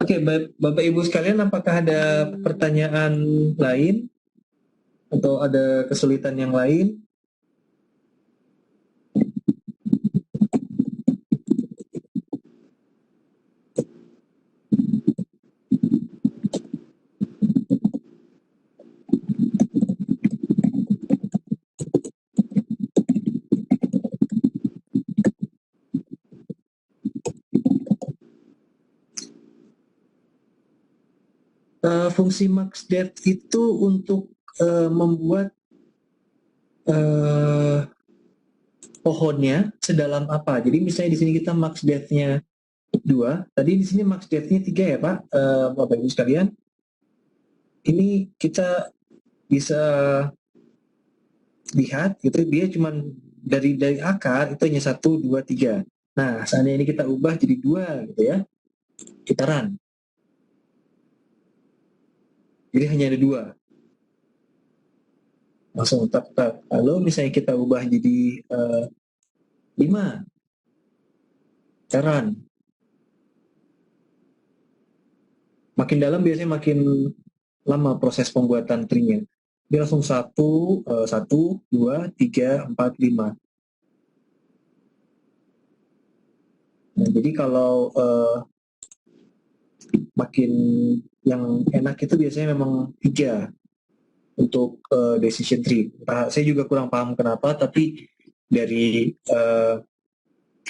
Oke, Bapak Ibu sekalian, apakah ada pertanyaan lain atau ada kesulitan yang lain? Fungsi maxdepth itu untuk membuat pohonnya sedalam apa. Jadi misalnya di sini kita max depth-nya 2, tadi di sini max depth-nya 3 ya Pak, Bapak Ibu sekalian. Ini kita bisa lihat gitu, dia cuma dari akar itu hanya 1, 2, 3. Nah, seandainya ini kita ubah jadi 2 gitu ya, kita run. Jadi hanya ada 2. Langsung tak. Kalau misalnya kita ubah jadi 5, kita run. Makin dalam biasanya makin lama proses pembuatan tree-nya. Dia langsung 1, 2, 3, 4, 5. Nah, jadi kalau makin yang enak itu biasanya memang 3 untuk decision tree. Nah, saya juga kurang paham kenapa, tapi dari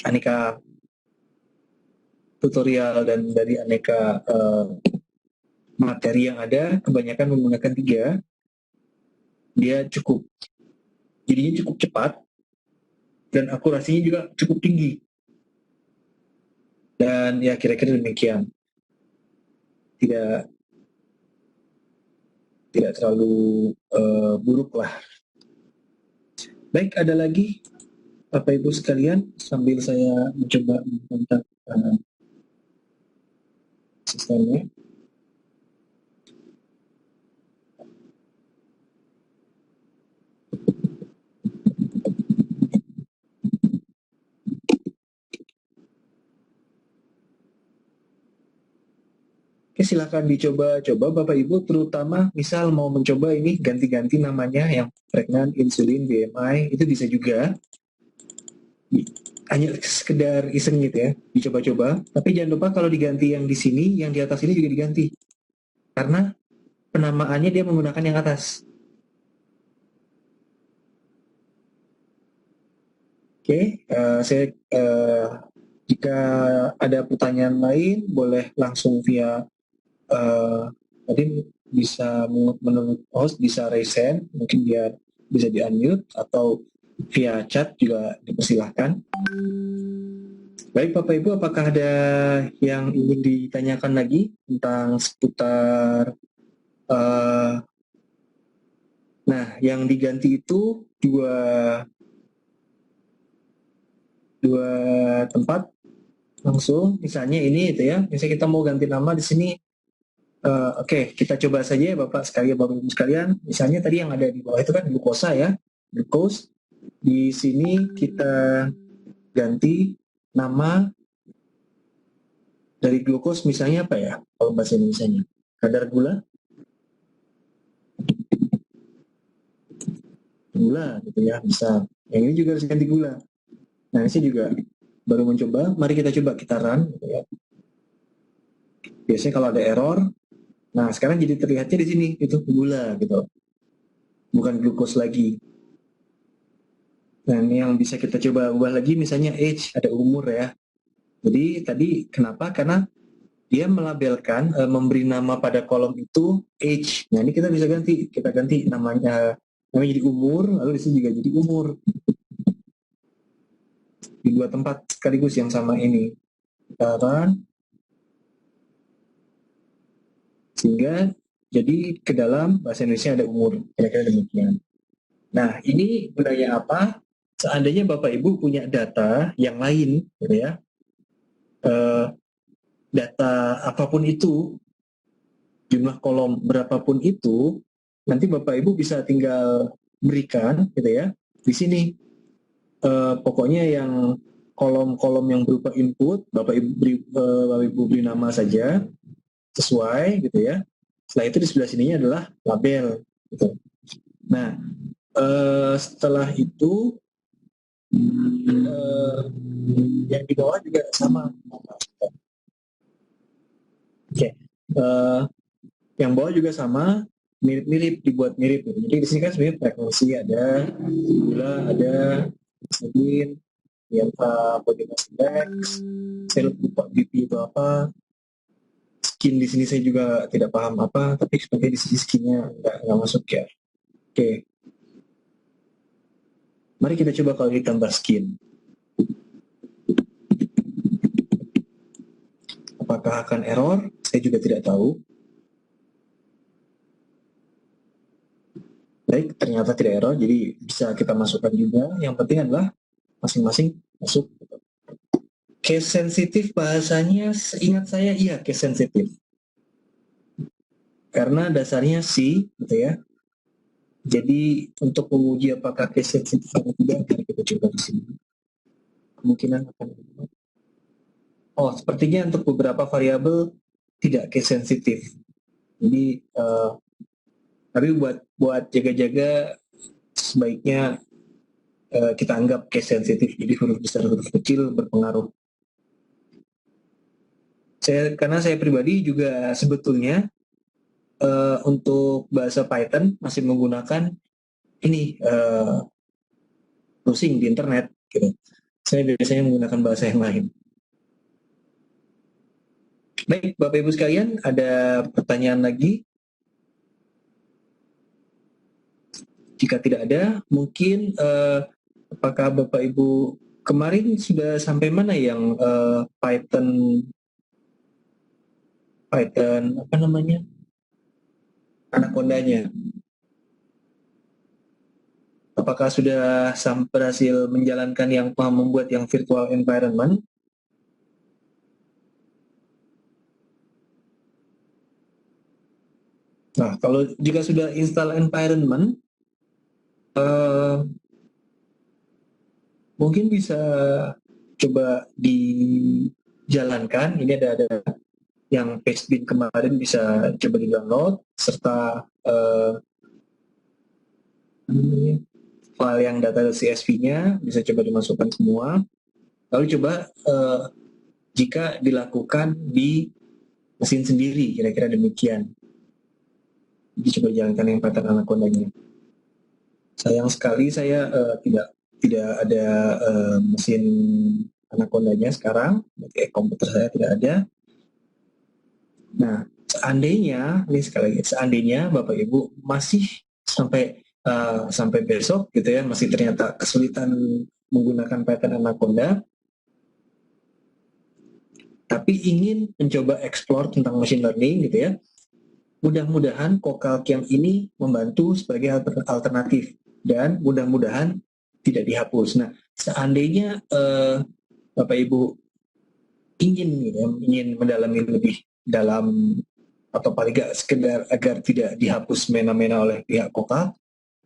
aneka tutorial dan dari aneka materi yang ada, kebanyakan menggunakan 3. Dia jadinya cukup cepat dan akurasinya juga cukup tinggi. Dan ya kira-kira demikian. Tidak terlalu buruk lah. Baik, ada lagi Bapak Ibu sekalian, sambil saya mencoba mengkontak sistemnya. Oke, silakan dicoba-coba Bapak Ibu, terutama misal mau mencoba ini ganti-ganti namanya yang pregnant, insulin, BMI, itu bisa juga. Hanya sekedar iseng gitu ya, dicoba-coba. Tapi jangan lupa kalau diganti yang di sini, yang di atas ini juga diganti. Karena penamaannya dia menggunakan yang atas. Oke, jika ada pertanyaan lain, boleh langsung via tadi bisa menurut host bisa raise hand, mungkin biar bisa di-unmute, atau via chat juga dipersilahkan. Baik Bapak Ibu, apakah ada yang ingin ditanyakan lagi tentang seputar nah, yang diganti itu dua tempat langsung, misalnya ini itu ya, misalnya kita mau ganti nama di sini. Oke, kita coba saja ya Bapak sekalian, Bapak Ibu sekalian. Misalnya tadi yang ada di bawah itu kan glukosa ya, glucose. Di sini kita ganti nama dari glukos misalnya apa ya, kalau bahasa Indonesia-nya? Kadar gula gitu ya, bisa. Yang ini juga harus ganti gula. Nah, ini juga baru mencoba, mari kita coba, kita run gitu ya. Biasanya kalau ada error, nah sekarang jadi terlihatnya di sini itu gula gitu, bukan glukos lagi. Nah, ini yang bisa kita coba ubah lagi, misalnya age, ada umur ya. Jadi tadi kenapa? Karena dia melabelkan, memberi nama pada kolom itu age. Nah, ini kita bisa ganti, kita ganti namanya jadi umur, lalu di sini juga jadi umur. di dua tempat sekaligus yang sama ini. Kita run, sehingga jadi ke dalam bahasa Indonesia ada umur, kira-kira demikian. Nah, ini gunanya apa? Seandainya Bapak Ibu punya data yang lain, gitu ya, data apapun itu, jumlah kolom berapapun itu, nanti Bapak Ibu bisa tinggal berikan, gitu ya, di sini. Pokoknya yang kolom-kolom yang berupa input, Bapak Ibu beri nama saja, sesuai, gitu ya. Setelah itu di sebelah sininya adalah label, gitu. Nah, setelah itu yang di bawah juga sama. Oke, yang bawah juga sama, mirip-mirip, dibuat mirip. Jadi di sini kan sebenarnya frekuensi ada, gula ada, insulin, body mass index, sel BP itu apa, skin di sini saya juga tidak paham apa, tapi sebenarnya di sini skinnya nggak masuk ya. Oke, mari kita coba kalau ditambah skin. Apakah akan error? Saya juga tidak tahu. Baik, ternyata tidak error, jadi bisa kita masukkan juga. Yang penting adalah masing-masing masuk. Case sensitif bahasanya, seingat saya iya case sensitif. Karena dasarnya C, gitu ya. Jadi untuk menguji apakah case sensitif atau tidak, mari kita coba di sini. Kemungkinan akan. Oh, sepertinya untuk beberapa variabel tidak case sensitif. Jadi, tapi buat jaga-jaga sebaiknya kita anggap case sensitif. Jadi huruf besar, huruf kecil berpengaruh. Karena saya pribadi juga sebetulnya untuk bahasa Python masih menggunakan ini browsing di internet gitu. Saya biasanya menggunakan bahasa yang lain. Baik, Bapak Ibu sekalian, ada pertanyaan lagi? Jika tidak ada, mungkin apakah Bapak Ibu kemarin sudah sampai mana yang Python apa namanya? Anacondanya? Apakah sudah berhasil menjalankan yang membuat yang virtual environment? Nah, kalau jika sudah install environment, mungkin bisa coba dijalankan. Ini ada yang Pastebin kemarin bisa coba di-download, serta file yang data CSV-nya bisa coba dimasukkan semua. Lalu coba jika dilakukan di mesin sendiri, kira-kira demikian. Jadi coba jalankan yang pattern Anaconda-nya. Sayang sekali saya tidak ada mesin Anaconda-nya sekarang, komputer saya tidak ada. Nah, seandainya, ini sekali lagi, seandainya Bapak Ibu masih sampai besok gitu ya, masih ternyata kesulitan menggunakan Python Anaconda, tapi ingin mencoba explore tentang machine learning gitu ya, mudah-mudahan Cocalc yang ini membantu sebagai alternatif dan mudah-mudahan tidak dihapus. Nah, seandainya Bapak Ibu ingin mendalami lebih dalam atau paling nggak sekedar agar tidak dihapus mena-mena oleh pihak Cocalc,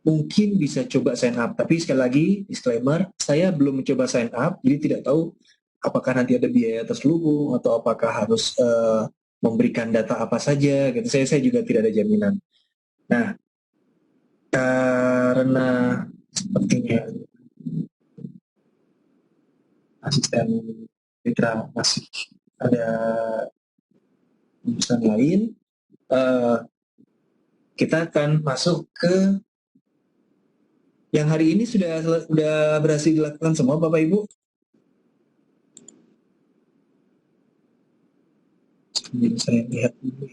mungkin bisa coba sign up. Tapi sekali lagi, disclaimer, saya belum mencoba sign up, jadi tidak tahu apakah nanti ada biaya terselubung atau apakah harus memberikan data apa saja. Gitu. Saya juga tidak ada jaminan. Nah, karena sepertinya asisten Mitra masih ada urusan lain, kita akan masuk ke yang hari ini sudah berhasil dilakukan semua Bapak Ibu. Jadi saya lihat dulu.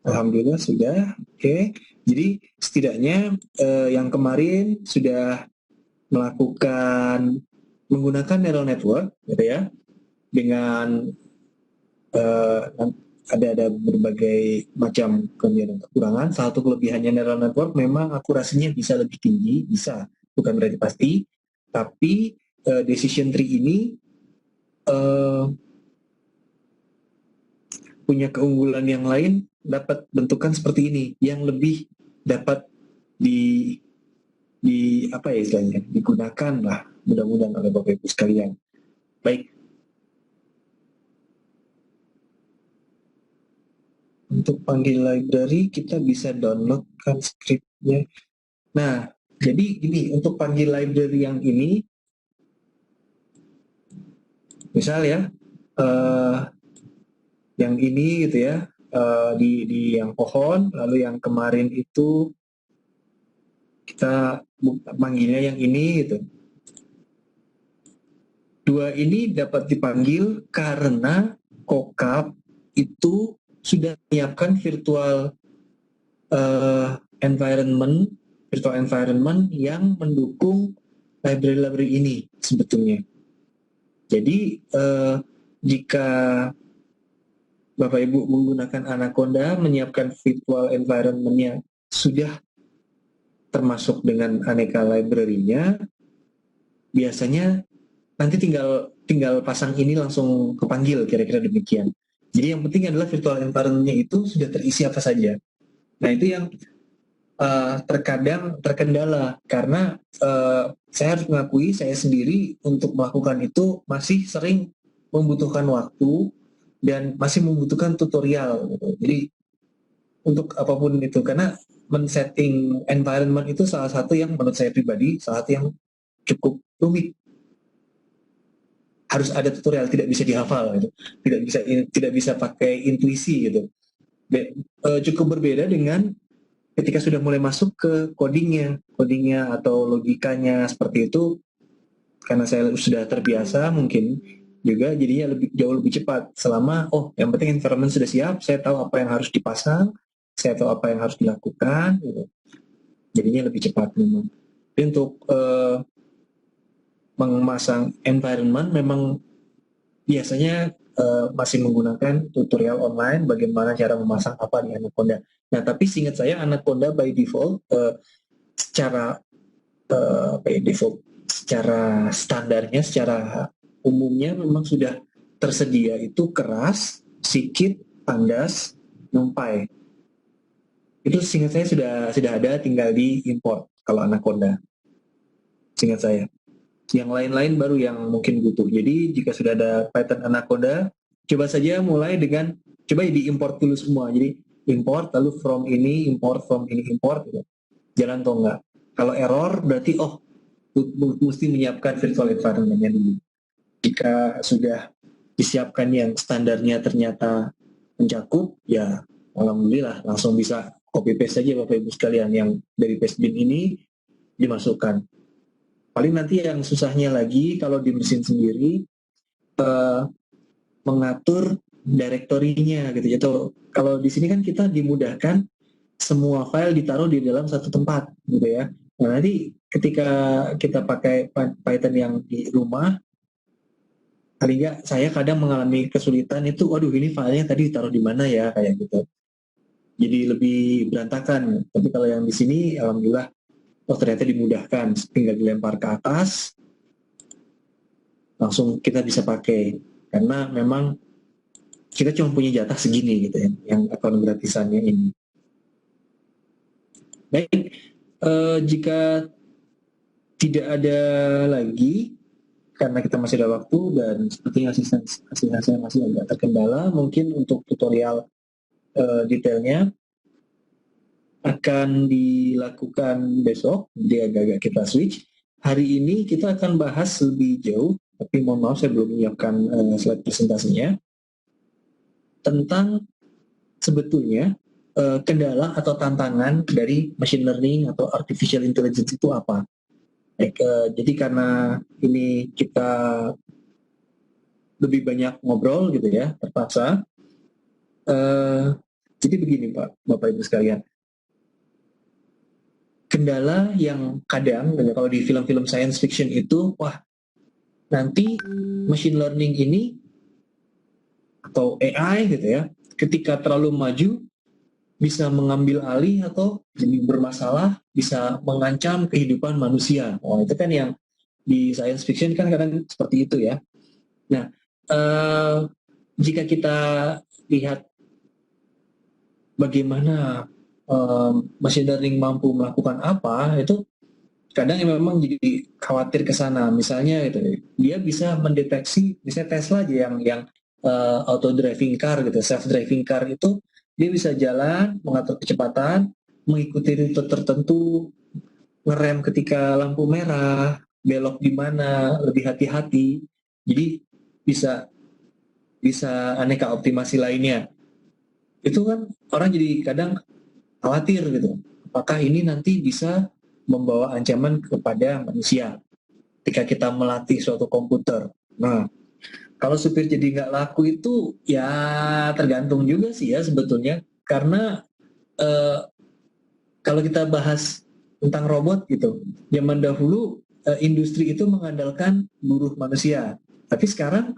Alhamdulillah sudah. Oke. Jadi setidaknya yang kemarin sudah melakukan menggunakan neural network gitu ya, dengan uh, ada berbagai macam kelebihan dan kekurangan. Salah satu kelebihannya neural network memang akurasinya bisa lebih tinggi, bisa, bukan berarti pasti, tapi decision tree ini uh, punya keunggulan yang lain, dapat bentukan seperti ini yang lebih dapat di apa ya istilahnya, digunakan lah mudah-mudahan oleh Bapak Ibu sekalian. Baik, untuk panggil library kita bisa downloadkan scriptnya. Nah, jadi ini untuk panggil library yang ini, misal ya, yang ini gitu ya, di yang pohon, lalu yang kemarin itu kita manggilnya yang ini gitu. Dua ini dapat dipanggil karena kokap itu sudah menyiapkan environment virtual environment yang mendukung library-library ini sebetulnya. Jadi jika Bapak Ibu menggunakan Anaconda, menyiapkan virtual environment-nya sudah termasuk dengan aneka library-nya, biasanya nanti tinggal pasang ini langsung kepanggil, kira-kira demikian. Jadi yang penting adalah virtual environment-nya itu sudah terisi apa saja. Nah itu yang terkadang terkendala karena saya harus mengakui saya sendiri untuk melakukan itu masih sering membutuhkan waktu dan masih membutuhkan tutorial gitu. Jadi untuk apapun itu, karena men-setting environment itu salah satu yang menurut saya pribadi salah satu yang cukup rumit, harus ada tutorial, tidak bisa dihafal gitu, tidak bisa pakai intuisi gitu. Cukup berbeda dengan ketika sudah mulai masuk ke codingnya atau logikanya seperti itu, karena saya sudah terbiasa mungkin juga jadinya jauh lebih cepat selama yang penting environment sudah siap, saya tahu apa yang harus dipasang, saya tahu apa yang harus dilakukan gitu. Jadinya lebih cepat memang. Tapi untuk memasang environment memang biasanya masih menggunakan tutorial online bagaimana cara memasang apa di Anaconda. Nah, tapi seingat saya Anaconda by default secara default, secara standarnya, secara umumnya memang sudah tersedia itu keras, sikit, tandas, numpai. Itu seingat saya sudah ada, tinggal di import kalau Anaconda. Seingat saya. Yang lain-lain baru yang mungkin butuh. Jadi jika sudah ada Python Anaconda, coba saja mulai dengan coba diimport dulu semua. Jadi import lalu from ini import gitu. Jalan atau enggak. Kalau error berarti mesti menyiapkan virtual environment-nya dulu. Jika sudah disiapkan yang standarnya ternyata mencakup, ya alhamdulillah langsung bisa copy paste saja Bapak Ibu sekalian yang dari pastebin ini dimasukkan. Paling nanti yang susahnya lagi kalau di mesin sendiri mengatur direktorinya gitu. Jadi kalau di sini kan kita dimudahkan semua file ditaruh di dalam satu tempat gitu ya. Nah, nanti ketika kita pakai Python yang di rumah, kali nggak saya kadang mengalami kesulitan itu, waduh ini filenya tadi ditaruh di mana ya kayak gitu. Jadi lebih berantakan. Tapi kalau yang di sini, alhamdulillah, ternyata dimudahkan, tinggal dilempar ke atas, langsung kita bisa pakai. Karena memang kita cuma punya jatah segini gitu ya, yang akun gratisannya ini. Baik, jika tidak ada lagi, karena kita masih ada waktu dan sepertinya hasilnya masih agak terkendala, mungkin untuk tutorial detailnya akan dilakukan besok, dia agak-agak kita switch. Hari ini kita akan bahas lebih jauh, tapi mohon maaf saya belum menyiapkan slide presentasinya, tentang sebetulnya kendala atau tantangan dari machine learning atau artificial intelligence itu apa. Jadi karena ini kita lebih banyak ngobrol gitu ya, terpaksa. Jadi begini Pak, Bapak Ibu sekalian. kendala yang kadang kalau di film-film science fiction itu, wah nanti machine learning ini atau AI gitu ya, ketika terlalu maju bisa mengambil alih atau jadi bermasalah, bisa mengancam kehidupan manusia. Oh, itu kan yang di science fiction kan kadang seperti itu ya. Nah, jika kita lihat bagaimana machine learning mampu melakukan apa, itu kadang memang jadi khawatir ke sana. Misalnya itu dia bisa mendeteksi, misalnya Tesla aja yang auto driving car gitu, self driving car itu dia bisa jalan, mengatur kecepatan, mengikuti rute tertentu, ngerem ketika lampu merah, belok di mana, lebih hati-hati. Jadi bisa bisa aneka optimasi lainnya. Itu kan orang jadi kadang khawatir gitu. Apakah ini nanti bisa membawa ancaman kepada manusia ketika kita melatih suatu komputer? Nah, kalau supir jadi nggak laku itu ya tergantung juga sih ya sebetulnya. Karena eh, kalau kita bahas tentang robot gitu, zaman dahulu industri itu mengandalkan buruh manusia. Tapi sekarang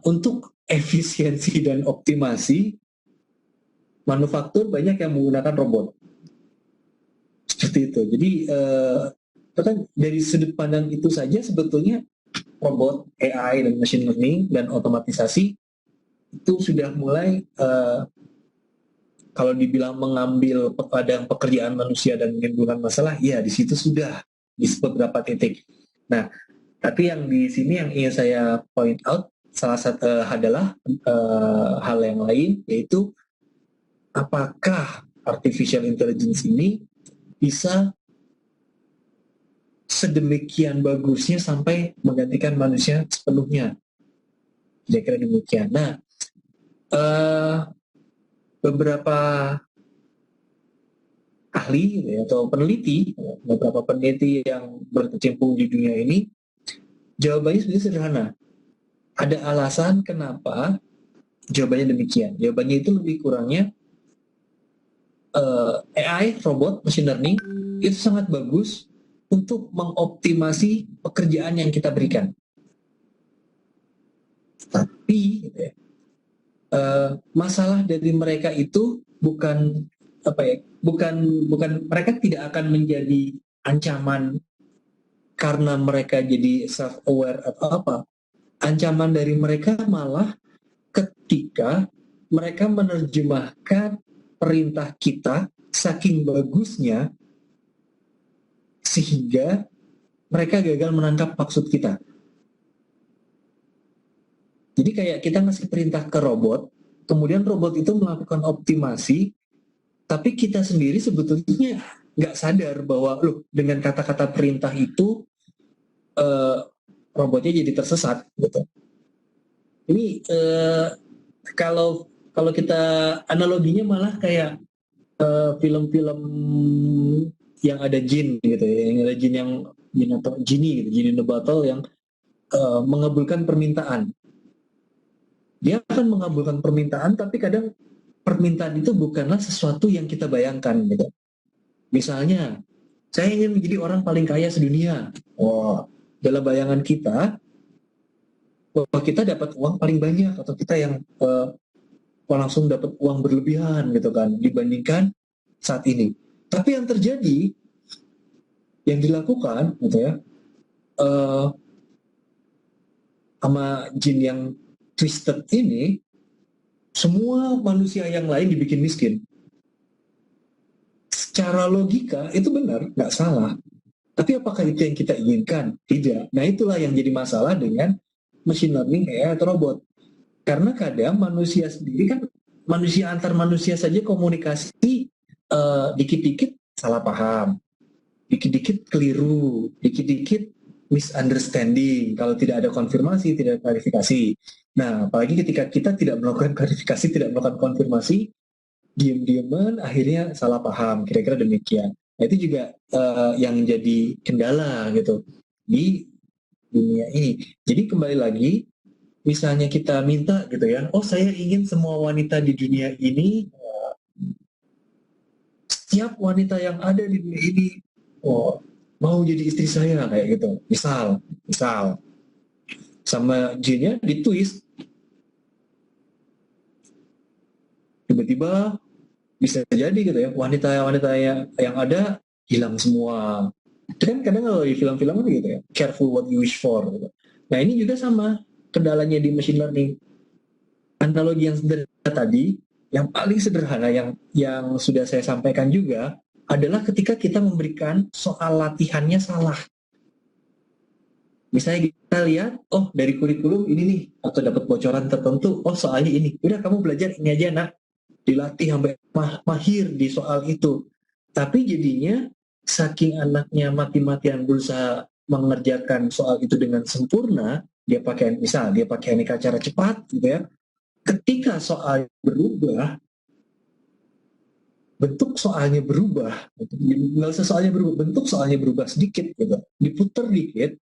untuk efisiensi dan optimasi, manufaktur banyak yang menggunakan robot. Seperti itu. Jadi kan dari sudut pandang itu saja sebetulnya robot, AI dan machine learning dan otomatisasi itu sudah mulai kalau dibilang mengambil padang pekerjaan manusia dan menimbulkan masalah, ya di situ sudah di beberapa titik. Nah, tapi yang di sini yang ingin saya point out salah satu adalah hal yang lain, yaitu apakah artificial intelligence ini bisa sedemikian bagusnya sampai menggantikan manusia sepenuhnya. Kira-kira demikian. Nah, beberapa ahli ya, atau peneliti, beberapa peneliti yang berkecimpung di dunia ini, jawabannya sebenarnya sederhana. Ada alasan kenapa jawabannya demikian. Jawabannya itu lebih kurangnya AI, robot, machine learning itu sangat bagus untuk mengoptimasi pekerjaan yang kita berikan. Tapi gitu ya, masalah dari mereka itu bukan apa ya, bukan mereka tidak akan menjadi ancaman karena mereka jadi self aware atau apa. Ancaman dari mereka malah ketika mereka menerjemahkan perintah kita saking bagusnya sehingga mereka gagal menangkap maksud kita. Jadi kayak kita ngasih perintah ke robot, kemudian robot itu melakukan optimasi, tapi kita sendiri sebetulnya nggak sadar bahwa loh dengan kata-kata perintah itu robotnya jadi tersesat gitu. Ini kalau kalau kita analoginya malah kayak film-film yang ada jin gitu ya, yang ada jin atau genie gitu, jin in the bottle yang mengabulkan permintaan. Dia akan mengabulkan permintaan, tapi kadang permintaan itu bukanlah sesuatu yang kita bayangkan gitu. Misalnya, saya ingin menjadi orang paling kaya sedunia. Wah, dalam bayangan kita, bahwa kita dapat uang paling banyak atau kita yang langsung dapat uang berlebihan gitu kan dibandingkan saat ini. Tapi yang terjadi, yang dilakukan gitu ya, sama jin yang twisted ini, semua manusia yang lain dibikin miskin. Secara logika itu benar, nggak salah. Tapi apakah itu yang kita inginkan? Tidak. Nah itulah yang jadi masalah dengan machine learning AI atau robot. Karena kadang manusia sendiri kan, manusia antar manusia saja komunikasi dikit-dikit salah paham, dikit-dikit keliru, dikit-dikit misunderstanding. Kalau tidak ada konfirmasi, tidak ada klarifikasi. Nah, apalagi ketika kita tidak melakukan klarifikasi, tidak melakukan konfirmasi, diem-dieman, akhirnya salah paham. Kira-kira demikian. Nah, itu juga yang jadi kendala gitu di dunia ini. Jadi kembali lagi, misalnya kita minta gitu ya, oh saya ingin semua wanita di dunia ini setiap wanita yang ada di dunia ini oh, mau jadi istri saya kayak gitu. Misal sama J-nya di twist, tiba-tiba bisa jadi gitu ya wanita-wanita yang ada hilang semua. Itu kan kadang kalau di film-film kan gitu ya, careful what you wish for gitu. Nah ini juga sama kendalanya di machine learning. Analogi yang sederhana tadi, yang paling sederhana yang sudah saya sampaikan juga adalah ketika kita memberikan soal latihannya salah. Misalnya kita lihat, oh dari kurikulum ini nih, atau dapat bocoran tertentu, oh soalnya ini, udah kamu belajar ini aja nak, dilatih sampai mahir di soal itu. Tapi jadinya saking anaknya mati-matian berusaha mengerjakan soal itu dengan sempurna, dia pakai aneka cara cepat gitu ya. Ketika soal berubah, bentuk soalnya berubah, nggak usah soalnya berubah, bentuk soalnya berubah sedikit gitu, diputer dikit,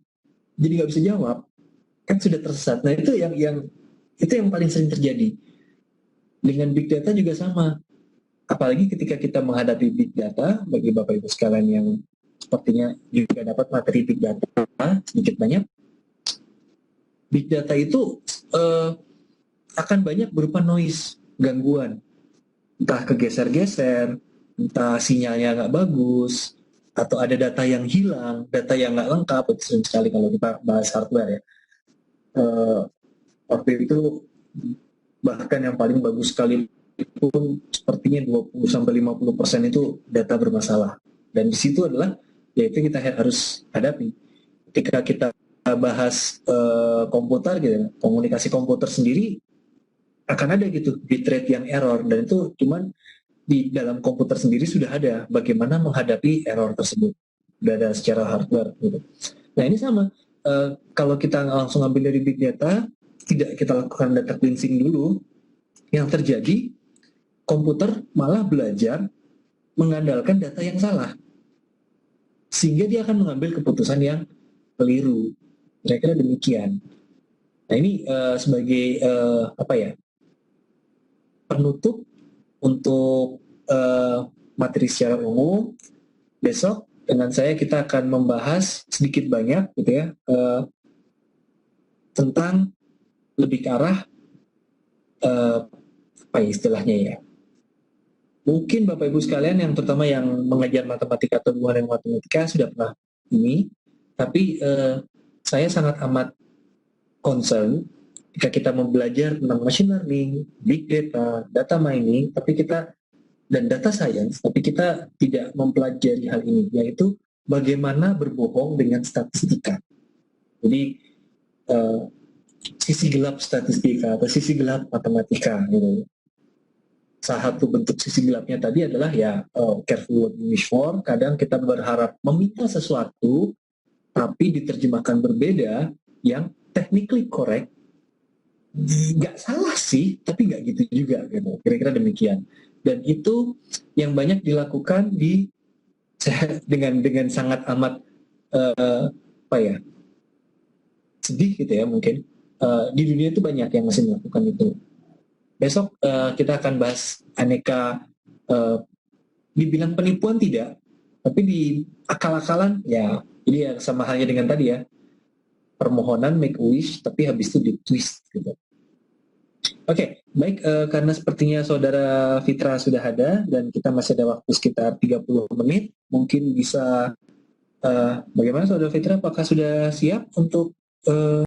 jadi nggak bisa jawab, kan sudah tersesat. Nah itu yang paling sering terjadi. Dengan big data juga sama. Apalagi ketika kita menghadapi big data, bagi Bapak Ibu sekalian yang sepertinya juga dapat materi big data sedikit banyak, big data itu akan banyak berupa noise, gangguan. Entah kegeser-geser, entah sinyalnya nggak bagus, atau ada data yang hilang, data yang nggak lengkap, itu sering sekali kalau kita bahas hardware ya. Waktu itu bahkan yang paling bagus sekali pun sepertinya 20-50% itu data bermasalah. Dan di situ adalah yaitu kita harus hadapi. Ketika kita bahas komputer gitu, komunikasi komputer sendiri akan ada gitu bit rate yang error, dan itu cuman di dalam komputer sendiri sudah ada bagaimana menghadapi error tersebut. Sudah ada secara hardware gitu. Nah ini sama, kalau kita langsung ambil dari big data, tidak kita lakukan data cleansing dulu, yang terjadi komputer malah belajar mengandalkan data yang salah, sehingga dia akan mengambil keputusan yang keliru. Kira-kira demikian. Nah ini sebagai apa ya, penutup untuk materi secara umum. Besok dengan saya kita akan membahas sedikit banyak gitu ya tentang lebih ke arah apa ya istilahnya ya. Mungkin Bapak Ibu sekalian yang terutama yang mengajar matematika atau hubungan dengan matematika sudah pernah ini, tapi saya sangat amat concern jika kita mau belajar tentang machine learning, big data, data mining, tapi kita dan data science, tapi kita tidak mempelajari hal ini, yaitu bagaimana berbohong dengan statistika. Jadi sisi gelap statistika atau sisi gelap matematika gitu. Salah satu bentuk sisi gelapnya tadi adalah ya careful what you wish for. Kadang kita berharap meminta sesuatu tapi diterjemahkan berbeda yang technically correct. Nggak salah sih, tapi nggak gitu juga gitu. Kira-kira demikian. Dan itu yang banyak dilakukan di dengan sangat amat apa ya, sedih gitu ya mungkin. Di dunia itu banyak yang masih melakukan itu. Besok kita akan bahas aneka dibilang penipuan tidak, tapi di akal-akalan ya. Jadi ya sama halnya dengan tadi ya, permohonan make a wish tapi habis itu di twist gitu. Oke, baik, karena sepertinya Saudara Fitra sudah ada dan kita masih ada waktu sekitar 30 menit, mungkin bisa bagaimana Saudara Fitra, apakah sudah siap untuk